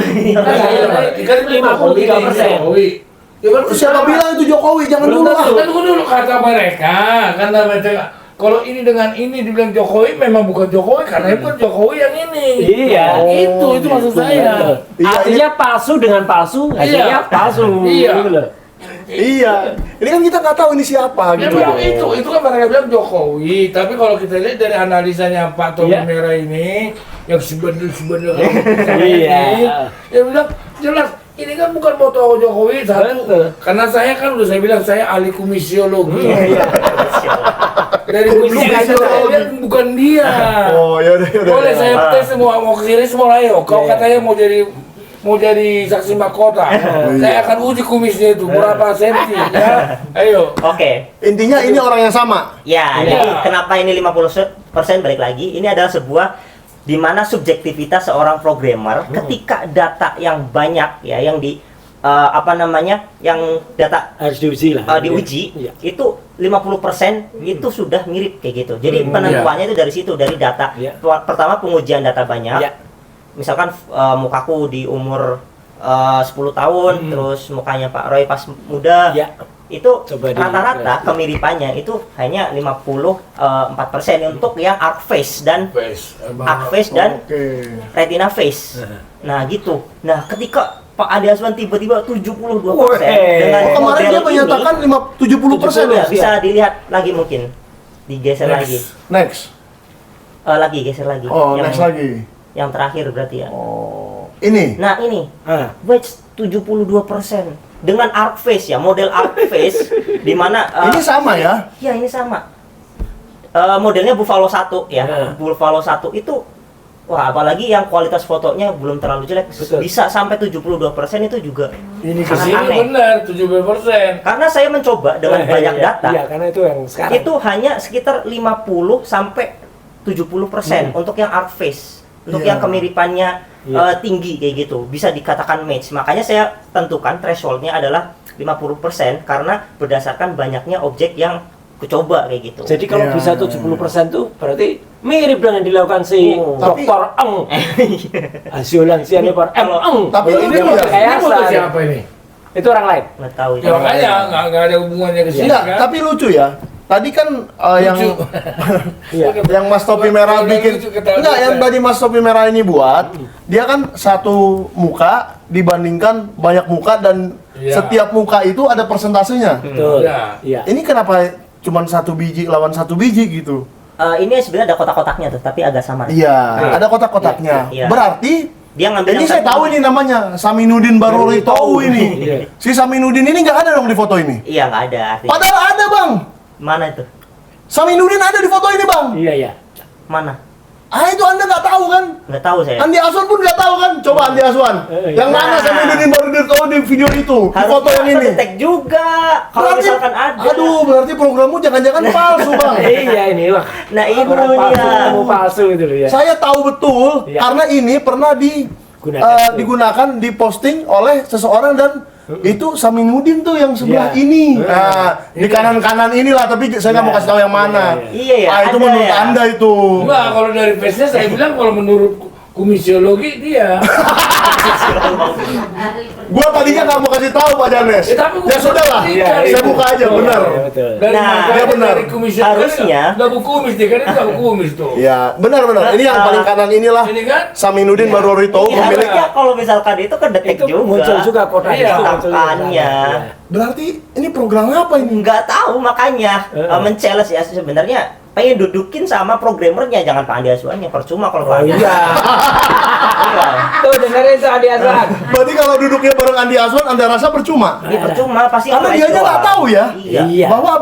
Kan 53%. Ya kan Siapa bilang itu Jokowi? Jangan Belum dulu lah. tentu. Kan tunggu dulu kata mereka, kata mereka. Kalau ini dengan ini dibilang Jokowi memang bukan Jokowi karena itu kan Jokowi yang ini. Iya. Itu maksud saya. Iya, Artinya palsu dengan palsu, hasilnya Iya. palsu. Iya. Gitu loh. Iya. Ini kan kita nggak tahu ini siapa Ya gitu. memang itu kan mereka bilang Jokowi, tapi kalau kita lihat dari analisanya Pak Topi Iya. Merah ini yang sebendel-sebendel Iya. dia bilang jelas ini kan bukan foto Jokowi satu. Betul. Karena saya kan udah saya bilang saya ahli komisiologi. Iya. Dari komisi Komisiologi. saya lihat bukan dia. Oh, ya udah. Boleh saya tes semua mau ke sini semua ayo. Kau Iya. katanya mau jadi saksi mahkota. Saya akan uji kumisnya itu berapa senti ya. Ayo. Oke. Intinya ini orang yang sama. Ya, Iya. jadi kenapa ini 50% balik lagi? Ini adalah sebuah di mana subjektivitas seorang programmer ketika data yang banyak ya yang yang data Harus diuji lah. diuji Iya. itu 50% itu sudah mirip kayak gitu. Jadi penentuannya itu dari situ, dari data. Iya. Pertama pengujian data banyak. Iya. Misalkan mukaku di umur 10 tahun, terus mukanya Pak Roy pas muda. Iya. Itu Coba di- rata-rata kemiripannya itu hanya 54% untuk yang arc face dan arc face dan Oke. retina face. Nah, gitu. Nah, ketika Pak Adi Aswan tiba-tiba 72% Weh. dengan Oh, kemarin model dia menyatakan 70% ya? bisa dilihat lagi mungkin. Digeser lagi. Next. Lagi geser lagi. Oh, yang, next lagi. Yang terakhir berarti ya. Oh. Ini. Nah, ini Ah. batch 72% dengan arc face ya, model arc face di mana Ini sama ya? ya ini sama. Modelnya Buffalo 1 ya. Ya. Buffalo 1 itu wah, apalagi yang kualitas fotonya belum terlalu jelek, Betul. bisa sampai 72% itu juga Ini sangat kesini aneh. benar 70%. Karena saya mencoba dengan banyak Iya, data, Iya, karena itu yang sekarang. itu hanya sekitar 50 sampai 70% untuk yang art face, untuk Iya. yang kemiripannya Iya. tinggi kayak gitu, bisa dikatakan match. Makanya saya tentukan thresholdnya adalah 50% karena berdasarkan banyaknya objek yang kucoba kayak gitu. Jadi kalau Iya. bisa 70% tuh berarti mirip dengan dilakukan si Oh. Dr. Eng. Hasil lansianya Pak Kalau- Eng. Tapi Itu ini dia tidak- Ini foto rekayasa. siapa ini? Itu orang lain. Nggak tahu. Ya makanya nggak ada hubungannya ke sini Enggak, kan. tapi lucu ya. Tadi kan yang Lucu. yang Mas Topi Merah Udah bikin, lucu ketawa enggak, kita. yang tadi Mas Topi Merah ini buat, dia kan satu muka dibandingkan banyak muka dan Iya. setiap muka itu ada persentasenya. Betul. Iya. Iya. Ini kenapa cuman 1 biji lawan 1 biji gitu? Ini sebenarnya ada kotak-kotaknya tuh, tapi agak samar. Iya, ada kotak-kotaknya. Iya. Berarti Dia ngambil ini yang saya satu. tahu ini namanya Saminuddin Baruri Tou ini. Iya. Si Saminuddin ini nggak ada dong di foto ini. Iya, nggak ada artinya. Padahal ada, Bang. Mana itu? Saminuddin ada di foto ini, Bang. Iya, iya. Mana? Itu Anda nggak tahu kan? Nggak tahu saya. Andi Aswan pun nggak tahu kan? Coba Andi Aswan. Yang mana Nah. Saminuddin Baruri Tou di video itu? Di foto yang ini. Detek juga. Kalau Berarti- misalkan ada. Aduh, berarti programmu jangan-jangan palsu, Bang. Iya ini wah. Nah, ini Orang palsu dia. ketemu palsu itu loh ya. Saya tahu betul Iya. karena ini pernah Gunakan. digunakan, diposting oleh seseorang dan itu Saminuddin tuh yang sebelah Iya. ini. Nah, di kanan-kanan inilah, tapi saya nggak mau kasih tahu yang mana. Iya, ya. itu ada menurut ya. Anda itu. Enggak, kalau dari face-nya saya bilang kalau menurut komisiologi dia. Gua tadinya nggak mau kasih tahu Pak Janes. Ya, tapi gua Ya sudah lah, iya, saya iya. buka aja, benar. Iya, betul. Dari Nah, makanya dia benar. dari komisiologi Harusnya. nggak buku kumis dia kan itu nggak buku kumis tuh. Ya, benar-benar. Ini yang paling kanan inilah Ini kan? Saminuddin Baruri Tou Iya, pemilik. harusnya kalau misalkan itu kedetek Itu juga. muncul juga kotak Iya, itu muncul juga. kotakannya. Iya. Berarti ini program apa ini? Nggak tahu, makanya men-challenge ya sebenarnya pengen dudukin sama programmernya, jangan Pak Andi Aswannya, percuma kalau Pak Oh Andi. iya. Iya. Tuh dengerin tuh Andi Aswan. Berarti kalau duduknya bareng Andi Aswan, Anda rasa percuma? Ini percuma pasti Karena flash dia aja doang. nggak tahu ya. Iya. Iya. Bahwa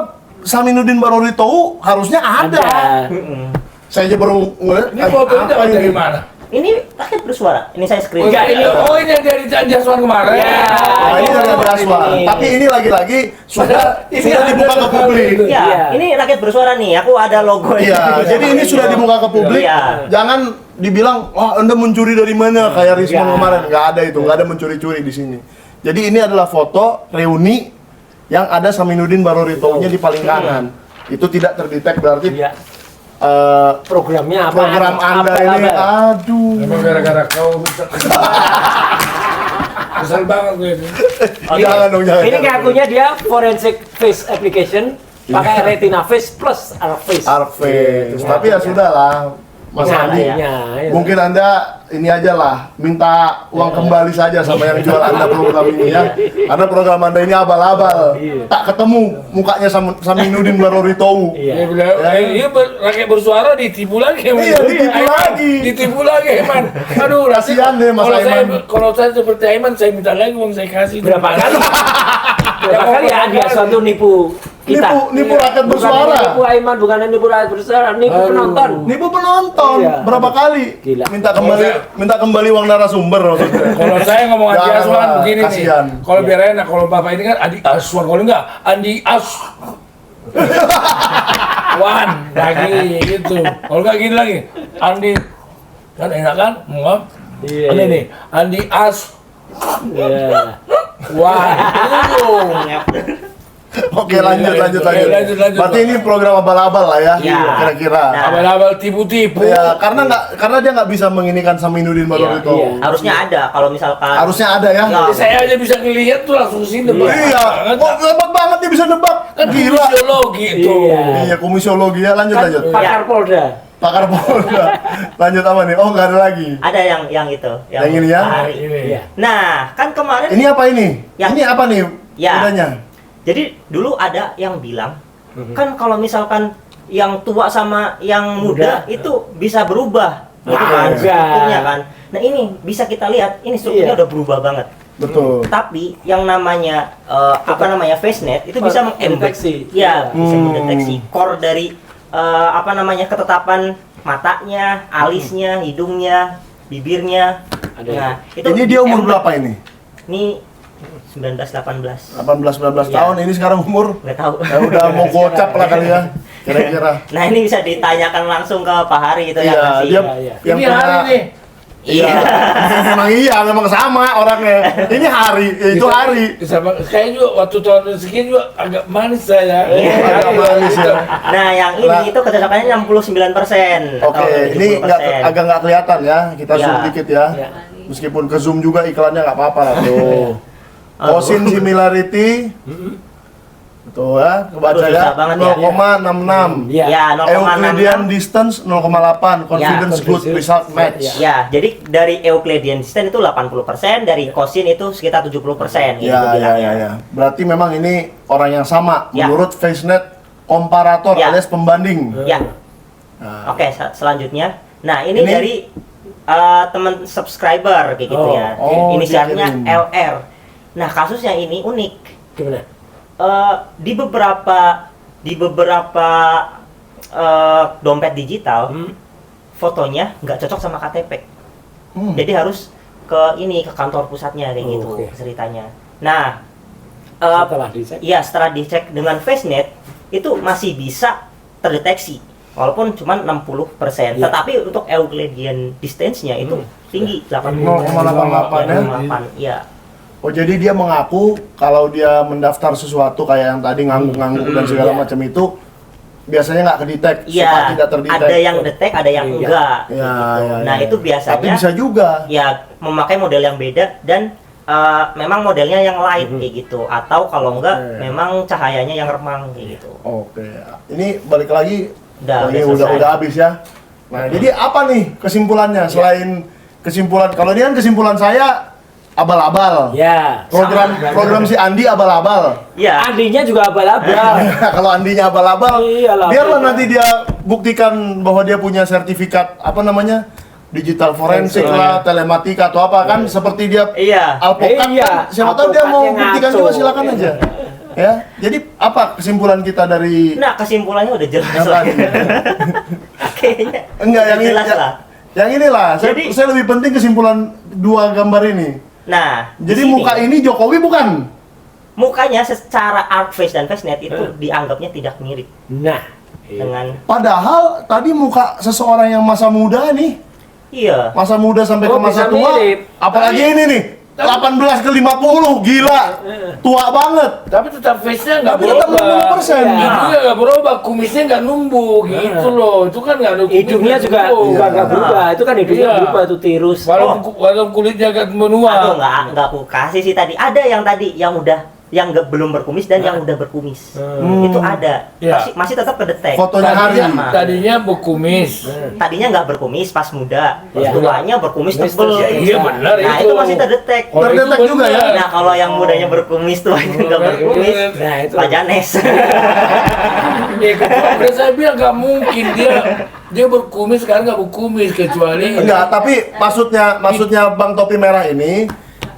Saminuddin Baruri Tou harusnya ada. Mm-mm. Saya aja baru ngeliat. Ini foto ini dapat dari mana? Ini rakyat bersuara. Ini saya screen. Enggak, ini- Oh ini yang dari Jaswan kemarin. Iya. Nah, ini dari Andi Aswan. Ini. Tapi ini lagi-lagi sudah Ini sudah ada dibuka ke sekali publik. itu. Iya, Iya. ini rakyat bersuara nih. Aku ada logo. Iya, jadi ini sudah dibuka ke publik. Iya. Jangan dibilang, wah Anda mencuri dari mana kayak Risman Iya. kemarin. Nggak ada itu, nggak ada mencuri-curi di sini. Jadi ini adalah foto reuni yang ada Saminuddin Baruri Tou-nya di paling kanan. Itu tidak terdetek berarti Iya. eh, Programnya apa? program Anda ini, aduh. Memang gara-gara kau rusak. Kesel banget gue ini. Jangan dong, jangan. Ini jangan. ngakunya dia forensic face application pakai retina face plus ARC face. Arves. Tapi ya sudah lah, Mas Nah, Andi. ya. Ya. Mungkin Anda ini aja lah, minta uang kembali saja sama yang jual Anda program ini ya. Karena program Anda ini abal-abal. Iya. Tak ketemu mukanya Saminuddin Baruri Tou. Iya. Dia bilang, iya rakyat bersuara ditipu lagi. Iya, ditipu lagi. Ditipu lagi, Aiman. Aduh, Kasihan deh, Mas Aiman. Kalau saya seperti Aiman, saya minta lagi uang saya kasih. Berapa kali? Berapa kali ya Andi Aswan tuh nipu kita? Nipu rakyat bersuara. Bukan nipu Aiman, bukan nipu rakyat bersuara, nipu Aduh. penonton. Nipu penonton. Iya. Berapa kali? Gila. Minta kembali uang narasumber maksudnya. Kalau saya ngomong Andi Jangan Aswan lah, begini kasihan. nih. Kalau biar enak, kalau Bapak ini kan Andi Aswan, kalau enggak Andi Wan lagi gitu. Kalau enggak gini lagi. Andi kan enak kan? Ngomong. Iya. Ini nih, Andi Iya. Wan. Itu. Oke, lanjut. lanjut. Berarti ini program abal-abal lah ya, Iya. kira-kira. Nah. Abal-abal tipu-tipu. Ya, karena dia nggak bisa menginikan Saminuddin Baruri Iya, Tou. iya. Harusnya ada kalau misalkan. Harusnya ada ya. Iya. Saya aja bisa ngelihat tuh langsung sini. Iya, kok hebat banget dia bisa nebak. Kan Gila. fisiologi itu. Iya. Iya, komisiologi ya. Lanjut. Kan pakar Polda. Pakar Polda. Lanjut apa nih? Oh, nggak ada lagi. Ada yang itu. Yang ini ya? Hari. Ini. Iya. Nah, kan kemarin. Ini apa ini? Ya. Ini apa nih? Ya. Bedanya? Jadi dulu ada yang bilang kan kalau misalkan yang tua sama yang muda itu bisa berubah, gitu kan, Enggak. strukturnya kan. Nah ini bisa kita lihat, ini Iya. strukturnya udah berubah banget. Betul. Tapi yang namanya FaceNet itu bisa Mendeteksi. ya bisa Hmm. mendeteksi core dari ketetapan matanya, alisnya, hidungnya, bibirnya. Ada. Nah itu Ini dia umur embed. berapa ini? Ini 19-18, 18-19 Iya. tahun. Ini sekarang umur nggak tahu. ya udah mau gocap lah kali ya. Kira-kira. Nah ini bisa ditanyakan langsung ke Pak Hari itu Iya, yang ngasih. dia Iya. yang Ini punya- hari nih. Iya. Memang iya, memang sama orangnya. Ini hari, itu hari. Sama kayak juga waktu tahun segini juga agak manis saya. Iya, agak manis ya. Nah yang ini Nah. itu kecocokannya 69%. Oke, atau ini 70%. agak nggak kelihatan ya. Kita Iya. zoom dikit ya. Iya. Meskipun ke zoom juga iklannya nggak apa-apa lah tuh. Cosin similarity. Tuh ya, kebaca Aduh, ya. susah banget ya. 0,66. Ya. Ya, Euclidean 0,66. distance 0,8. Confidence good confidence. result match. Ya, jadi dari Euclidean distance itu 80%, dari cosin itu sekitar 70%. gitu Ya, bilangnya. ya. Berarti memang ini orang yang sama Ya. menurut FaceNet komparator Ya. alias pembanding. Ya. Nah, Oke, selanjutnya. Nah, ini Ini- dari teman subscriber kayak gitu ya. Oh, Inisialnya dikirim. LR. Nah, kasusnya ini unik. Gimana? Di beberapa dompet digital, fotonya nggak cocok sama KTP. Jadi harus ke kantor pusatnya kayak gitu Oke. ceritanya. Nah, Setelah dicek. iya, setelah dicek dengan FaceNet itu masih bisa terdeteksi walaupun cuma 60%. Iya. Tetapi untuk Euclidean distance-nya itu tinggi, 0,88 ya. 0,8. Iya. Oh, jadi dia mengaku kalau dia mendaftar sesuatu kayak yang tadi ngangguk-ngangguk dan segala Iya. macam itu biasanya nggak kedetek, suka Iya, tidak terdetek. ada yang detect, ada yang Iya. enggak. Ya, gitu. ya, Nah, ya. itu biasanya Tapi bisa juga. ya memakai model yang beda dan memang modelnya yang light kayak gitu, atau kalau enggak Oke. memang cahayanya yang remang kayak gitu. Oke. Ini balik lagi. Udah, ini udah selesai. udah habis ya. Nah, jadi apa nih kesimpulannya selain kesimpulan kalau ini kan kesimpulan saya abal-abal. Ya. Program si Andi abal-abal. Iya. Andinya juga abal-abal. Kalau Andinya abal-abal, Iyalah, biarlah beda. nanti dia buktikan bahwa dia punya sertifikat apa namanya digital forensik lah, telematika atau apa kan seperti dia Iya. alpukat Iya, kan, siapa tahu dia mau alpukatnya buktikan ngaco. juga silakan aja. Ya, jadi apa kesimpulan kita dari Nah, kesimpulannya udah jelas yang lah. tadi? Kayaknya Enggak, udah yang ini, jelas lah. yang inilah. Jadi- Saya lebih penting kesimpulan dua gambar ini. Nah, di Jadi sini, muka ini Jokowi bukan? mukanya secara ArcFace dan FaceNet itu dianggapnya tidak mirip Nah. Iya. dengan Padahal tadi muka seseorang yang masa muda nih, iya. masa muda sampai ke Oh, masa bisa tua. mirip. Apalagi ini nih, 18 ke 50, gila. Tua banget. Tapi tetap face-nya nggak Tapi tetap berubah. 60%. Iya. Hidungnya nggak berubah, kumisnya nggak numbuh gitu loh. Itu kan nggak ada kumis, Hidungnya nggak juga numbuh. nggak berubah. Itu kan hidungnya Iya. berubah itu tirus. Walaupun kulitnya agak menua. Aduh, nggak aku kasih sih tadi. Ada yang tadi yang belum berkumis dan yang udah berkumis. Itu ada. Iya. Masih tetap kedetek. Fotonya hari. Tadinya berkumis. Tadinya nggak berkumis pas muda, Iya. tuanya berkumis Kumis tebel. terus, Iya benar Nah, itu. itu masih terdetek. Oh, Terdetek itu juga ya? benar. Nah, kalau yang mudanya berkumis, tuanya nggak berkumis, Nah, itu. Pak Janes. Ya, udah saya bilang nggak mungkin dia berkumis sekarang nggak berkumis kecuali Enggak, tapi maksudnya Bang Topi Merah ini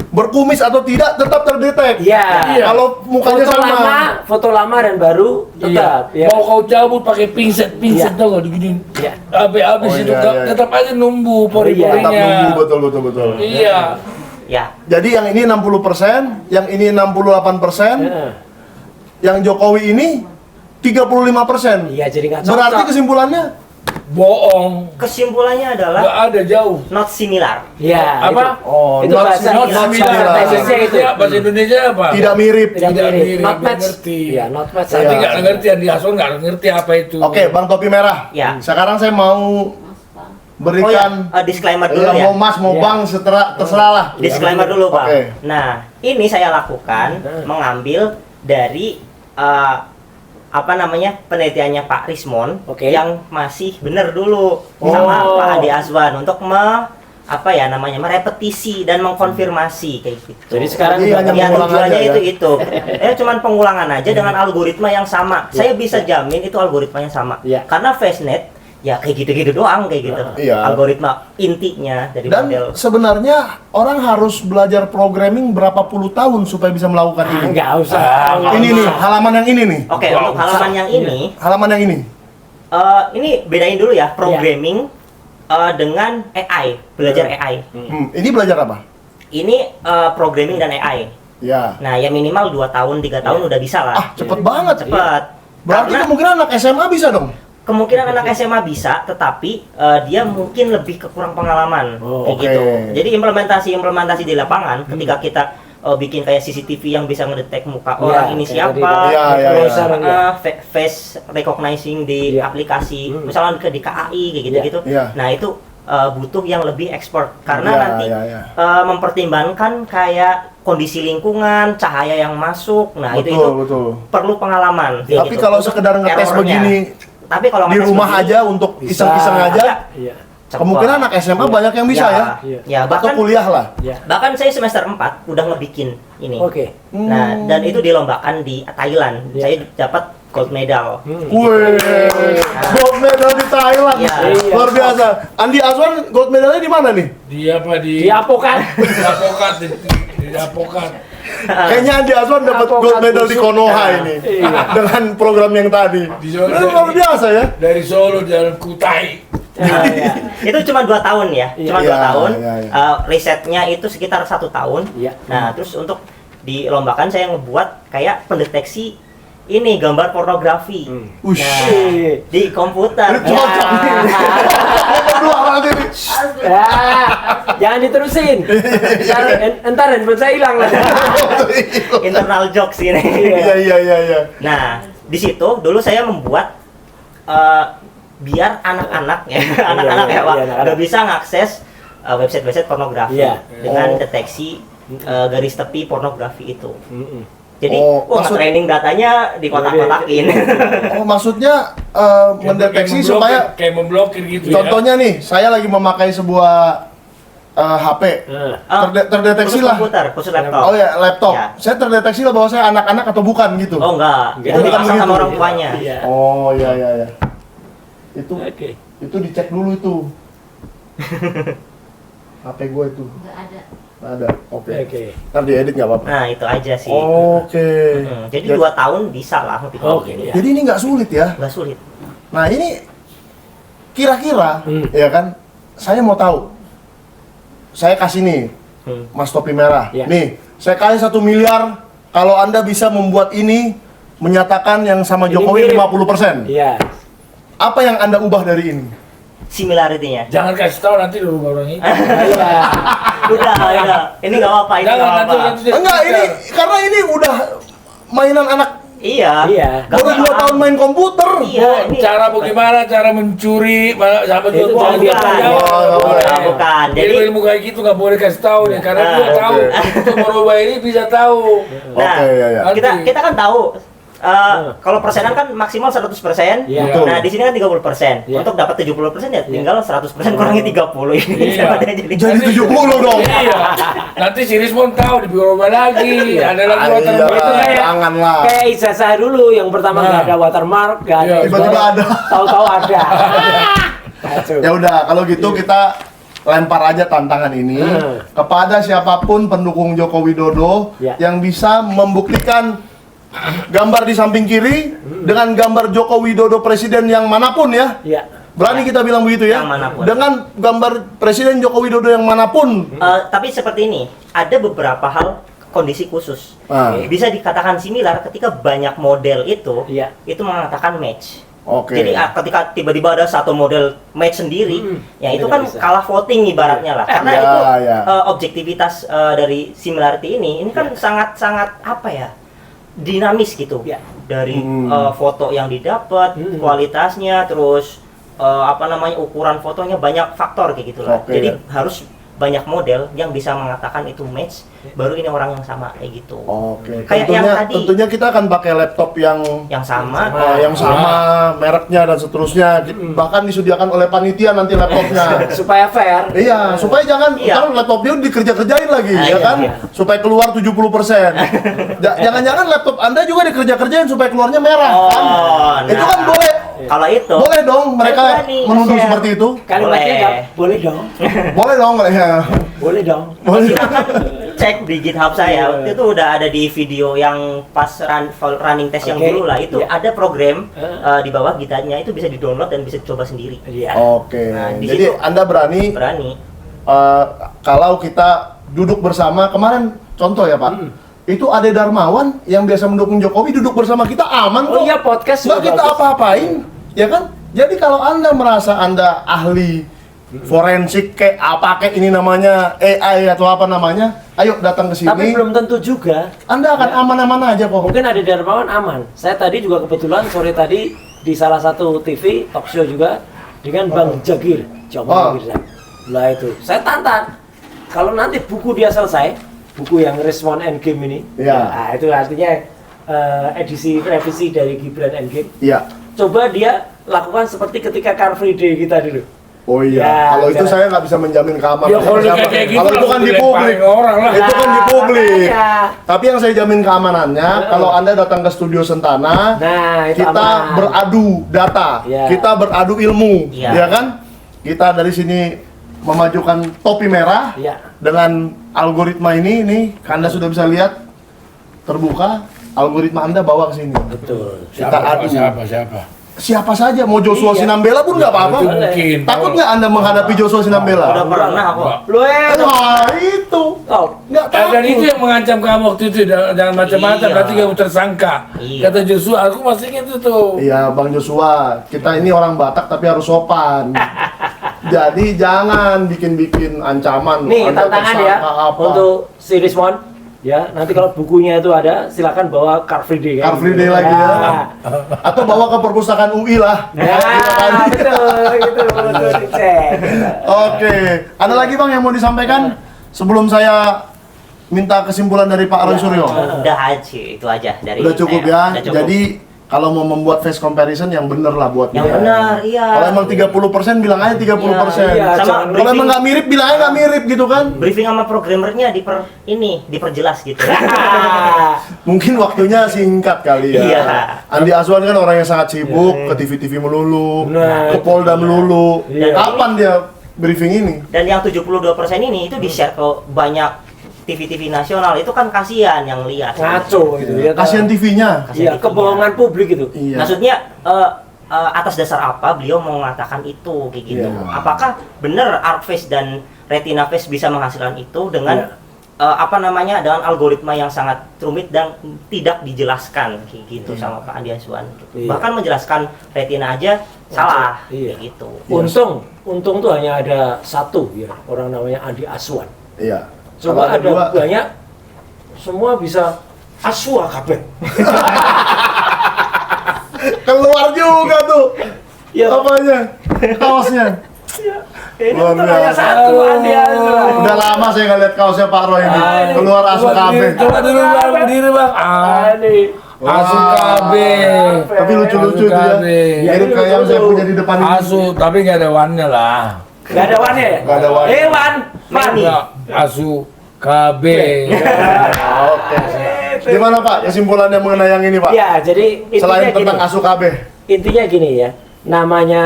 berkumis atau tidak tetap terdetek. Iya. Iya. Kalau mukanya sama. foto lama dan baru tetap. Iya. Mau kau cabut pakai pinset Iya. tau nggak diginiin. Iya. Habis Oh, itu iya, iya. tetap aja numbuh Tetap pori-porinya. nunggu betul. Iya. Ya, Jadi yang ini 60%, yang ini 68%, Heeh. yang Jokowi ini 35%. Iya, jadi nggak cocok. Berarti kesimpulannya Bohong. kesimpulannya Nggak adalah ada jauh. not similar. Iya. Apa? Itu, Oh, itu not bahasa similar. not Not similar. similar. Tesisnya itu. Bahasa Indonesia apa? tidak mirip. Tidak Tidak mirip. mirip, Not dia match. ngerti. Iya, not match. Nanti Iya. nggak ngerti, yang di Aswan nggak ngerti apa itu. Oke, Bang Topi Merah. Ya. Sekarang saya mau berikan Disclaimer dulu ya, ya. mau Mas, mau Iya. Bang, terserah lah. Disclaimer dulu, Pak. Oke. Nah, ini saya lakukan mengambil dari apa namanya penelitiannya Pak Rismon Oke. yang masih benar dulu sama Oh. Pak Ade Azwan untuk merepetisi dan mengkonfirmasi kayak gitu. Jadi sekarang Jadi hanya Ya, mengulang tujuannya aja ya? itu. Cuman pengulangan aja dengan algoritma yang sama. Saya bisa jamin itu algoritmanya sama. Iya. Karena FaceNet ya kayak gitu-gitu doang kayak gitu. Iya. Algoritma intinya dari Dan model. sebenarnya orang harus belajar programming berapa puluh tahun supaya bisa melakukan ini. Enggak usah. Ini nih, halaman yang ini nih. Oke, untuk halaman yang ini, Halaman yang ini. ini bedain dulu ya programming dengan AI, belajar AI. Ini belajar apa? Ini programming dan AI. Ya. Nah, ya minimal 2 tahun, 3 tahun udah bisa lah. Ah, cepet banget. Cepet. Berarti Karena kemungkinan anak SMA bisa dong. kemungkinan anak SMA bisa, tetapi dia mungkin lebih kekurang pengalaman Oh, kayak oke. gitu. Jadi implementasi di lapangan ketika kita bikin kayak CCTV yang bisa ngedetek muka orang ini kayak siapa, tadi. Iya, iya, terus iya. face recognizing di Iya. aplikasi, misalnya di KAI kayak gitu-gitu. Iya. Nah itu butuh yang lebih expert karena Iya, nanti iya. mempertimbangkan kayak kondisi lingkungan, cahaya yang masuk. Nah, itu Betul. perlu pengalaman. Tapi gitu. kalau Untuk sekedar ngetes errornya. begini Tapi kalau di ngetes rumah begini, aja untuk Bisa. iseng-iseng aja, Iya. cepet. kemungkinan anak SMA banyak yang bisa ya. Iya. Ya, Atau bahkan kuliah lah. Iya. bahkan saya semester 4 udah ngebikin ini. Oke. Nah, dan itu dilombakan di Thailand. Iya. Saya dapat gold medal. Wih, gold medal di Thailand. Iya. Luar biasa. Andi Azwan gold medalnya di mana nih? Dia apa di Diapokan. Apokat di Apokat. Kayaknya Andi Azwan dapat Advokat gold medal di busuk. Konoha ini. Iya. Dengan program yang tadi. Di Solo. Itu luar biasa ya. Dari Solo jalan Kutai. Iya. Itu cuma 2 tahun ya, Iya. cuma 2 Iya, tahun. iya, iya. Risetnya itu sekitar 1 tahun. Iya. Nah, terus untuk dilombakan saya ngebuat kayak pendeteksi ini gambar pornografi. Ush. Nah, Iya. di komputer. Ini cocok nih. Berdua nanti nih. Ya, jangan diterusin. Entar handphone saya hilang lagi. Internal jokes ini. Iya. Nah, di situ dulu saya membuat biar anak-anak ya, anak-anak ya Pak, anak-anak. nggak bisa ngakses website-website pornografi Iya. dengan Oh. deteksi garis tepi pornografi itu. Mm-mm. Jadi, Oh, wah maksud- training datanya dikotak-kotakin. Oh, maksudnya mendeteksi Kayak supaya kayak memblokir gitu contohnya nih, saya lagi memakai sebuah HP. Terdeteksi Khusus lah. komputer, khusus laptop. Oh ya, laptop. Ya. Saya terdeteksi lah bahwa saya anak-anak atau bukan gitu. Oh enggak, Enggak. itu Bukan dipasang begitu. sama orang tuanya. Iya. Oh iya. Itu Oke. dicek dulu itu. HP gue itu. Nggak ada. Nggak ada. Oke. Oke. Ntar diedit nggak apa-apa. Nah, itu aja sih. Oke. Jadi 2 tahun bisa lah Oke, bikin. iya. Jadi ini nggak sulit ya. Nggak sulit. Nah ini kira-kira, ya kan? Saya mau tahu. Saya kasih nih, Mas Topi Merah. Ya. Nih, saya kasih 1 miliar kalau Anda bisa membuat ini menyatakan yang sama Ini Jokowi mirip. 50%. Iya. Apa yang Anda ubah dari ini? Similarity-nya. Jangan kasih tahu nanti lu orang itu. Iya. Udah. Ini nggak apa-apa, ini nggak Jangan nanti apa-apa. nanti. Enggak, ini karena ini udah mainan anak Iya. Iya. baru 2 tahun main komputer. Iya, ini. Cara bagaimana cara mencuri sampai Itu tuh jangan Oh, Bukan. bukan. Jadi Jadi ilmu kayak gitu nggak boleh kasih tahu nih karena dia Oke. tahu untuk merubah ini bisa tahu. nah, Oke, ya. kita kan tahu kalau persenan kan maksimal 100%. Iya. Betul. Nah, di sini kan 30%. Iya. Untuk dapat 70% ya tinggal 100% kurangi 30 ini. Iya. Jadi 70 dong. Iya. Nanti si Rismon tahu diubah lagi. Ada lagi Iya, watermark. kayak- janganlah. Kayak ijazah dulu yang pertama nggak ada watermark, nggak ada. Iya, tiba-tiba ada. Tahu-tahu ada. Kacau. Ya udah, kalau gitu kita lempar aja tantangan ini kepada siapapun pendukung Joko Widodo Ya. yang bisa membuktikan gambar di samping kiri dengan gambar Joko Widodo presiden yang manapun ya. Iya. Berani kita bilang begitu ya? Yang manapun. Dengan gambar presiden Joko Widodo yang manapun. Tapi seperti ini, ada beberapa hal kondisi khusus. Ah. Bisa dikatakan similar ketika banyak model itu Iya. mengatakan match. Oke. Jadi ketika tiba-tiba ada satu model match sendiri, ya itu Tidak kan bisa. kalah voting ibaratnya lah. Karena Ya, itu ya. objektivitas dari similarity ini kan sangat-sangat apa ya? Dinamis gitu. Ya. Dari Hmm. foto yang didapat, kualitasnya, terus ukuran fotonya banyak faktor kayak gitulah. Oke. Jadi harus banyak model yang bisa mengatakan itu match, baru ini orang yang sama kayak gitu. Oke. Kayak Tentunya, yang tadi. tentunya kita akan pakai laptop yang Yang sama. yang sama mereknya dan seterusnya. Bahkan disediakan oleh panitia nanti laptopnya. Supaya fair. Iya, supaya jangan Iya. ntar laptop dia dikerja-kerjain lagi, Ah, ya iya, kan? iya. Supaya keluar 70%. Jangan-jangan laptop Anda juga dikerja-kerjain supaya keluarnya merah, Oh, kan? nah. Itu kan boleh. Kalau itu Boleh dong mereka berani menuduh nge-share. seperti itu. Kalimatnya Boleh. nggak boleh dong. Boleh dong, ya. Boleh dong. Boleh. cek di GitHub saya waktu itu udah ada di video yang pas running test yang Oke. dulu lah itu Iya. ada program di bawah GitHub-nya itu bisa di-download dan bisa dicoba sendiri. Iya. Oke. Nah, di Jadi situ- Anda berani Berani. kalau kita duduk bersama kemarin contoh ya, Pak. Itu Ade Darmawan yang biasa mendukung Jokowi duduk bersama kita aman kok. Oh iya, podcast Nggak juga kita bagus. apa-apain, ya kan? Jadi kalau Anda merasa Anda ahli forensik kayak apa kayak ini namanya AI atau apa namanya, ayo datang ke sini. Tapi belum tentu juga. Anda akan aman-aman aja kok. Mungkin ada Darmawan aman. Saya tadi juga kebetulan sore tadi di salah satu TV talk show juga dengan Bang Jagir. Oh. Coba Jagir. Lah itu, saya tantang. Kalau nanti buku dia selesai, buku yang Respon Endgame ini, Iya. nah, itu artinya edisi revisi dari Gibran Endgame. Iya. Coba dia lakukan seperti ketika Car Free Day kita dulu. Oh iya, Ya, kalau itu jangan. saya nggak bisa menjamin keamanan. Ya kalau Siapa? kayak gitu Kalau itu kan di publik. orang lah. Itu kan di publik. makanya. Tapi yang saya jamin keamanannya, kalau Anda datang ke Studio Sentana, Nah, itu kita aman. beradu data, Ya. kita beradu ilmu, Iya. ya kan? Kita dari sini memajukan topi merah Iya. dengan algoritma ini Anda sudah bisa lihat terbuka, algoritma Anda bawa ke sini. Betul. Kita adu. Siapa? Siapa saja, mau Joshua Iya. Sinambela pun nggak apa-apa. Itu mungkin. Takut nggak Anda menghadapi Joshua Udah Sinambela? pernah kok. Lu Wah, itu oh, nggak takut. Dan itu yang mengancam kamu waktu itu, jangan macam-macam, Iya. nanti kamu tersangka. Iya. Kata Joshua, aku masih gitu tuh. Iya, Bang Joshua, kita ini orang Batak tapi harus sopan. Jadi jangan bikin-bikin ancaman. nih Anda tantangan ya tersangka apa. untuk si Rismon. Ya, nanti kalau bukunya itu ada, silakan bawa Car Free Day. Car Free Day lagi ya. Atau bawa ke perpustakaan UI lah. Ya, betul, betul dicek. Oke, ada lagi Bang yang mau disampaikan sebelum saya minta kesimpulan dari Pak Roy Suryo? Udah aja, itu aja dari Udah cukup saya. ya. Udah cukup. Jadi kalau mau membuat face comparison yang bener lah buat yang dia. benar, iya. Kalau emang 30% bilang aja 30%. Iya, Sama jangan Kalau emang nggak mirip bilang aja nggak mirip gitu kan. briefing sama programmernya diperjelas gitu. Mungkin waktunya singkat kali ya. Iya. Andi Aswan kan orang yang sangat sibuk, ke TV-TV melulu, Nah, ke Polda melulu. Iya. Kapan dia briefing ini? Dan yang 72% ini itu di-share ke banyak TV-TV nasional, itu kan kasihan yang lihat. Ngaco gitu ya. Kasihan TV-nya. Iya, kebohongan publik itu. Iya. Maksudnya atas dasar apa beliau mau mengatakan itu kayak gitu? Iya. Apakah benar ArcFace dan Retina Face bisa menghasilkan itu dengan dengan algoritma yang sangat rumit dan tidak dijelaskan kayak gitu sama Pak Andi Aswan. Iya. Bahkan menjelaskan Retina aja salah Iya. kayak gitu. Untung tuh hanya ada satu ya, orang namanya Andi Aswan. Iya. Coba Kalau ada dua, banyak, semua bisa aswa kabeh. keluar juga tuh. Ya. Apanya? Kaosnya. Ini Luar untung hanya biasa. satu Andi Aswan. Udah lama saya nggak lihat kaosnya Pak Roy ini. Ah, Keluar asu kabeh. Coba dulu bang, berdiri bang. Andi. Asu kabe. Tapi lucu-lucu tuh ya. Ya, Mirip ini kayak yang saya lucu-lucu. punya di depan ini. Asu, tapi nggak ada wannya lah. Gak ada wannya ya? Nggak ada wannya. Wan. Nggak, asu kabe. Oke. Gimana Pak kesimpulannya mengenai yang ini Pak? Ya, jadi Selain intinya tentang gini. asu kabeh. Intinya gini ya, namanya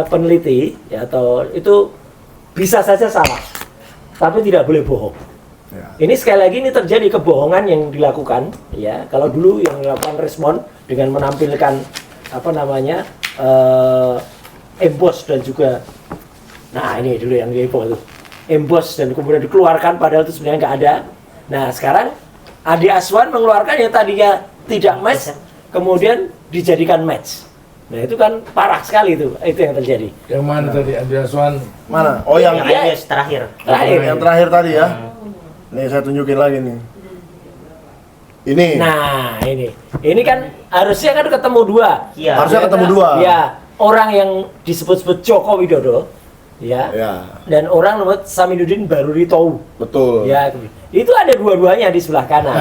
peneliti ya, atau itu bisa saja salah, tapi tidak boleh bohong. Ya. Ini sekali lagi ini terjadi kebohongan yang dilakukan ya. Kalau dulu yang dilakukan Respon dengan menampilkan apa namanya emboss dan juga, nah ini dulu yang diemboss itu, emboss dan kemudian dikeluarkan padahal itu sebenarnya nggak ada. Nah sekarang Andi Aswan mengeluarkan yang tadinya tidak match, kemudian dijadikan match. Nah itu kan parah sekali itu yang terjadi. Yang mana tadi Andi Aswan? Mana? Oh yang Yang iOS terakhir. Terakhir. yang terakhir tadi ya. Nih saya tunjukin lagi nih. Ini. Nah ini kan harusnya kan ketemu dua. Iya. Harusnya ketemu dua. Ya, orang yang disebut-sebut Joko Widodo, ya, Ya, dan orang namanya Saminuddin Baruritow, betul. ya, itu ada dua-duanya di sebelah kanan.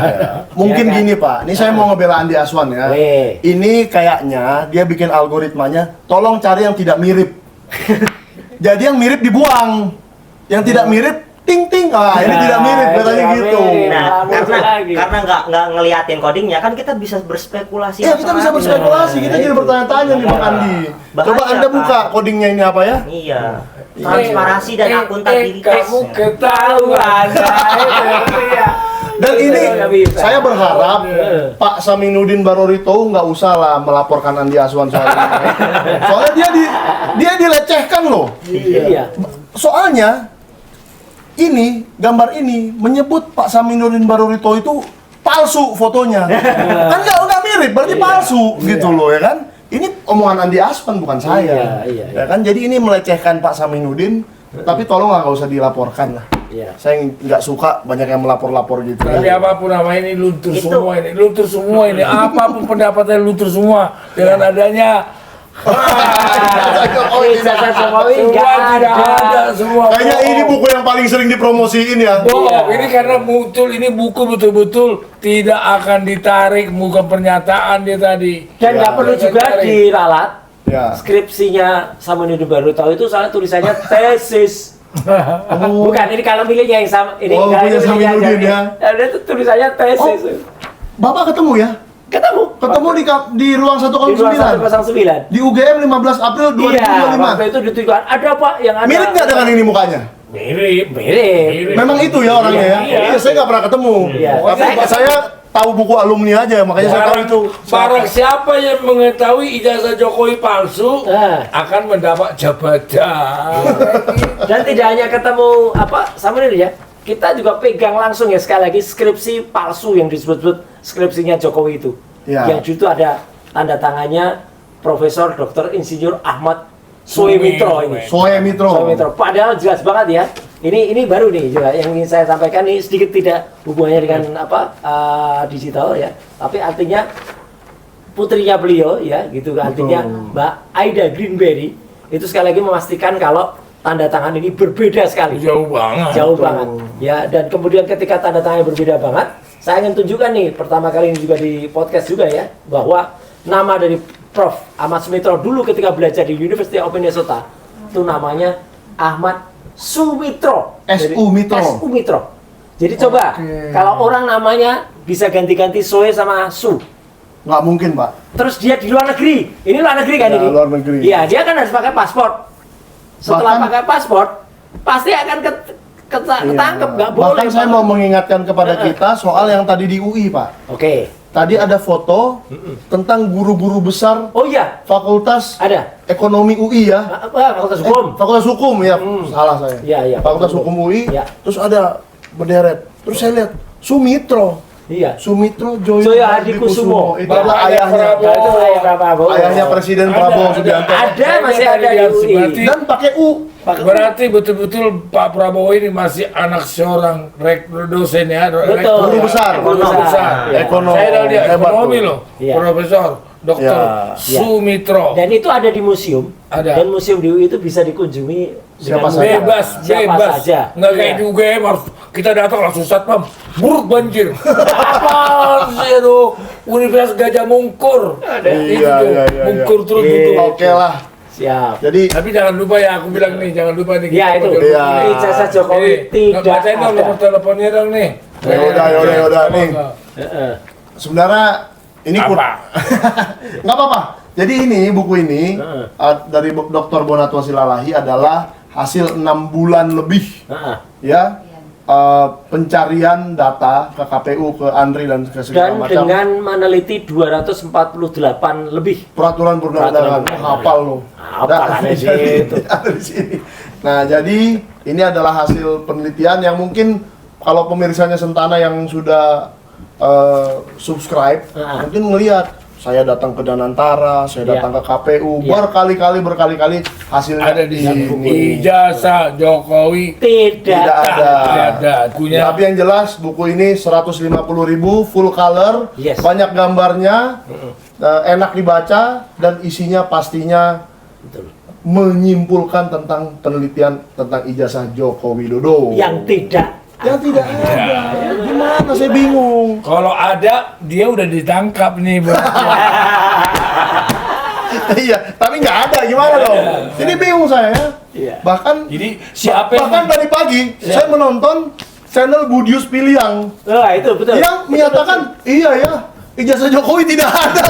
Mungkin Ya kan? gini Pak, ini saya mau ngebela Andi Aswan ya. Weh. Ini kayaknya dia bikin algoritmanya, tolong cari yang tidak mirip. Jadi yang mirip dibuang, yang tidak mirip ting ting. Ah ini Ya, tidak mirip, katanya tidak gitu. mirip. Nah, Muncul lagi. karena nggak ngeliatin codingnya kan kita bisa berspekulasi. Iya kita bisa macam-macam. berspekulasi, kita jadi bertanya-tanya nih Bang Andi. Bahaya, Coba Anda Pak. buka codingnya ini apa ya? Iya. Transparansi dan akuntabilitas. Kamu ketahuan. Dan ini Nggak bisa. saya berharap Pak Saminuddin Barorito nggak usah lah melaporkan Andi Aswan soal ini. Soalnya dia dilecehkan loh. Iya. Soalnya ini gambar ini menyebut Pak Saminuddin Barorito itu palsu fotonya. Kan nggak mirip, berarti palsu gitu loh ya kan? Ini omongan Andi Aswan bukan saya. Iya. Ya kan? Jadi ini melecehkan Pak Saminuddin, tapi tolong nggak usah dilaporkan lah. Iya. Saya nggak suka banyak yang melapor-lapor gitu. Tapi apapun nama ini luntur Itu. semua ini, luntur semua ini. Apapun pendapatnya luntur semua dengan adanya Ijazah Jokowi Semua nggak tidak ada, semua. Kayaknya ini bohong. buku yang paling sering dipromosiin ya. Bohong. Ini karena muncul ini buku betul-betul tidak akan ditarik, bukan pernyataan dia tadi. Dan nggak Ya, perlu juga diralat. Ya. Skripsinya Samanhudi Baru tahu itu soalnya tulisannya tesis. Oh. Bukan, ini kalau miliknya yang sama. Ini Oh, nggak, punya ini miliknya Samanhudi aja. ya. Ada itu tulisannya tesis. Bapak ketemu ya? Ketemu di ruang Di ruang 109 109. di UGM 15 April 2025. Iya, waktu itu ditunjukkan ada Pak yang ada. Mirip nggak dengan ini mukanya? Mirip. Mirip. Memang itu ya orangnya ya? Iya. Iya, saya nggak pernah ketemu. Iya. Tapi saya tahu buku alumni aja, makanya saya tahu itu. Barang siapa yang mengetahui ijazah Jokowi palsu akan mendapat jabatan. Dan tidak hanya ketemu Samanhudi ya. Kita juga pegang langsung ya sekali lagi skripsi palsu yang disebut-sebut skripsinya Jokowi itu. Ya. Yang itu ada tanda tangannya Profesor Dr. Insinyur Ahmad Suemitro ini. Suemitro. Padahal jelas banget ya. Ini baru nih juga yang ingin saya sampaikan ini sedikit tidak hubungannya dengan digital ya. Tapi artinya putrinya beliau ya gitu artinya Mbak Aida Greenberry itu sekali lagi memastikan kalau tanda tangan ini berbeda sekali. Jauh banget. Jauh banget. Ya, dan kemudian ketika tanda tangannya berbeda banget, saya ingin tunjukkan nih pertama kali ini juga di podcast juga ya bahwa nama dari Prof. Ahmad Sumitro dulu ketika belajar di University of Minnesota itu namanya Ahmad Sumitro. SU Mitro. SU Mitro. Jadi coba kalau orang namanya bisa ganti-ganti Soe sama Su. Nggak mungkin, Pak. Terus dia di luar negeri. Ini luar negeri kan Ya, ini? luar negeri. Iya, dia kan harus pakai paspor. Setelah Bahkan- pakai paspor, pasti akan ketangkep, nggak boleh. Bahkan saya Pak. mau mengingatkan kepada kita soal yang tadi di UI, Pak. Oke. Tadi ada foto tentang guru-guru besar Oh iya, Fakultas ada. Ekonomi UI ya. Fakultas Hukum. Fakultas Hukum ya, salah saya. Iya, iya. Fakultas Hukum UI. Iya. Terus ada berderet. Terus saya lihat Sumitro. Iya. Sumitro Joyo Hadikusumo. Itu adalah Bapak ayahnya. Prabowo. Nah, itu ayah Prabowo. Ayahnya Presiden Prabowo Subianto. Ada, masih ada di UI. Berarti, Dan pakai U. berarti betul-betul Pak Prabowo ini masih anak seorang dosen ya. Betul. Guru besar. Guru Guru besar. Iya. Ekonom. Saya tahu dia Hebat ekonomi tuh. loh. Iya. Profesor Dr. Ya. Sumitro. Dan itu ada di museum. Ada. Dan museum di UI itu bisa dikunjungi Siapa dengan saja. mudah. Bebas, Siapa bebas. saja. Nggak kayak Iya. di UGM harus kita datang langsung satpam. Buruk banjir. Apaan sih itu? Universitas Gajah Mungkur. Itu Iya, tuh, iya, iya, Mungkur terus Iya. gitu. Oke lah. Siap. Jadi Tapi jangan lupa ya, aku bilang nih, jangan lupa nih. Iya, itu. Iya. Ijazah Jokowi tidak Bacain dong ada. nomor teleponnya dong nih. Yaudah, nih. Heeh. sebenarnya ini Apa? nggak apa-apa. Jadi ini buku ini Heeh. dari Dr. Bonatwa Silalahi adalah hasil 6 bulan lebih Heeh. ya pencarian data ke KPU, ke Andri dan ke segala Dan macam dengan meneliti 248 lebih. peraturan perundang-undangan. Peraturan. Hafal lo. Hafal ada di situ. Ada di sini. Nah, jadi ini adalah hasil penelitian yang mungkin kalau pemirsanya Sentana yang sudah subscribe mungkin melihat saya datang ke Danantara, saya Iya. datang ke KPU Iya. berkali-kali hasilnya Ada di sini. Ijazah Jokowi Tidak. Tidak ada. ada. Punya Tapi yang jelas buku ini 150.000 full color, Yes. banyak gambarnya, enak dibaca dan isinya pastinya Betul. menyimpulkan tentang penelitian tentang ijazah Joko Widodo. Yang tidak. Yang tidak ada. Gimana saya bingung. kalau ada dia udah ditangkap nih berarti. Iya, tapi nggak ada. Gimana dong? Ini bingung saya. Iya. Bahkan Jadi siapa yang bahkan tadi pagi saya menonton channel Budius Piliang Oh, itu betul. yang menyatakan iya ya ijazah Jokowi tidak ada.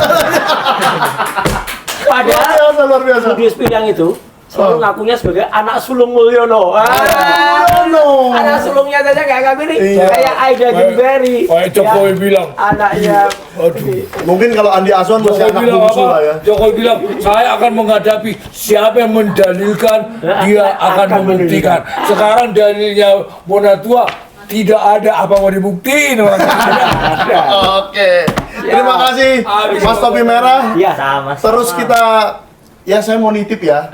Padahal Luar biasa. Budius Piliang itu selalu ngakunya sebagai anak sulung Mulyono. Mulyono. Anak sulungnya saja nggak mirip. Iya. Kayak Aida Greenberry. Kayak Jokowi Ya, bilang. anaknya. Aduh. Mungkin kalau Andi Aswan masih Jokowi anak bilang bungsu apa? lah ya. Jokowi bilang, saya akan menghadapi siapa yang mendalilkan, dia akan membuktikan. Sekarang dalilnya Bonatwa tidak ada apa mau dibuktiin. Oke. Terima kasih Mas Topi Merah. Ya. Sama. Terus kita ya saya mau nitip ya.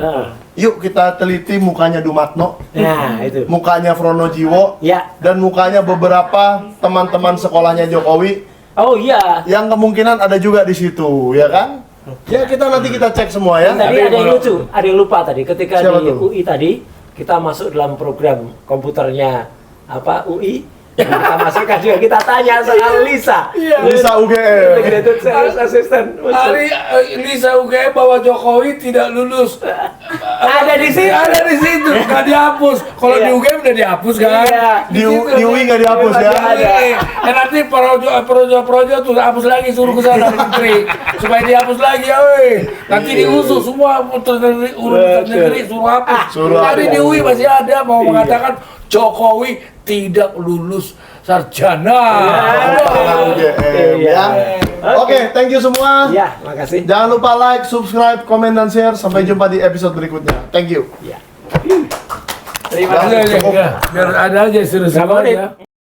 Yuk kita teliti mukanya Dumatno, Nah, itu. mukanya Frono Jiwo, Ya. dan mukanya beberapa teman-teman sekolahnya Jokowi Oh iya. yang kemungkinan ada juga di situ, ya kan? Ya kita cek semua ya. Tadi ada yang lucu, ada yang lupa tadi ketika Siapa di tuh? UI tadi kita masuk dalam program komputernya UI. Kita masukkan juga, kita tanya soal Lisa. Lisa UGM. Integrated Sales Assistant. Hari Lisa UGM bahwa Jokowi tidak lulus. Ada di situ. Ada di situ, nggak dihapus. Kalau Iya. di UGM udah dihapus kan? Iya. Di UI nggak dihapus ya. Nanti projo tuh hapus lagi, suruh ke sana menteri supaya dihapus lagi ya weh. Nanti diusut semua urusan negeri suruh hapus. Suruh Tadi hapus. di UI masih ada mau mengatakan Jokowi tidak lulus sarjana. Lisa UGM ya. Oke, thank you semua. Ya, makasih. Jangan lupa like, subscribe, komen, dan share. Sampai jumpa di episode berikutnya. Thank you. Ya. Terima Ya. kasih. Biar ada aja serius Berapa menit? ya.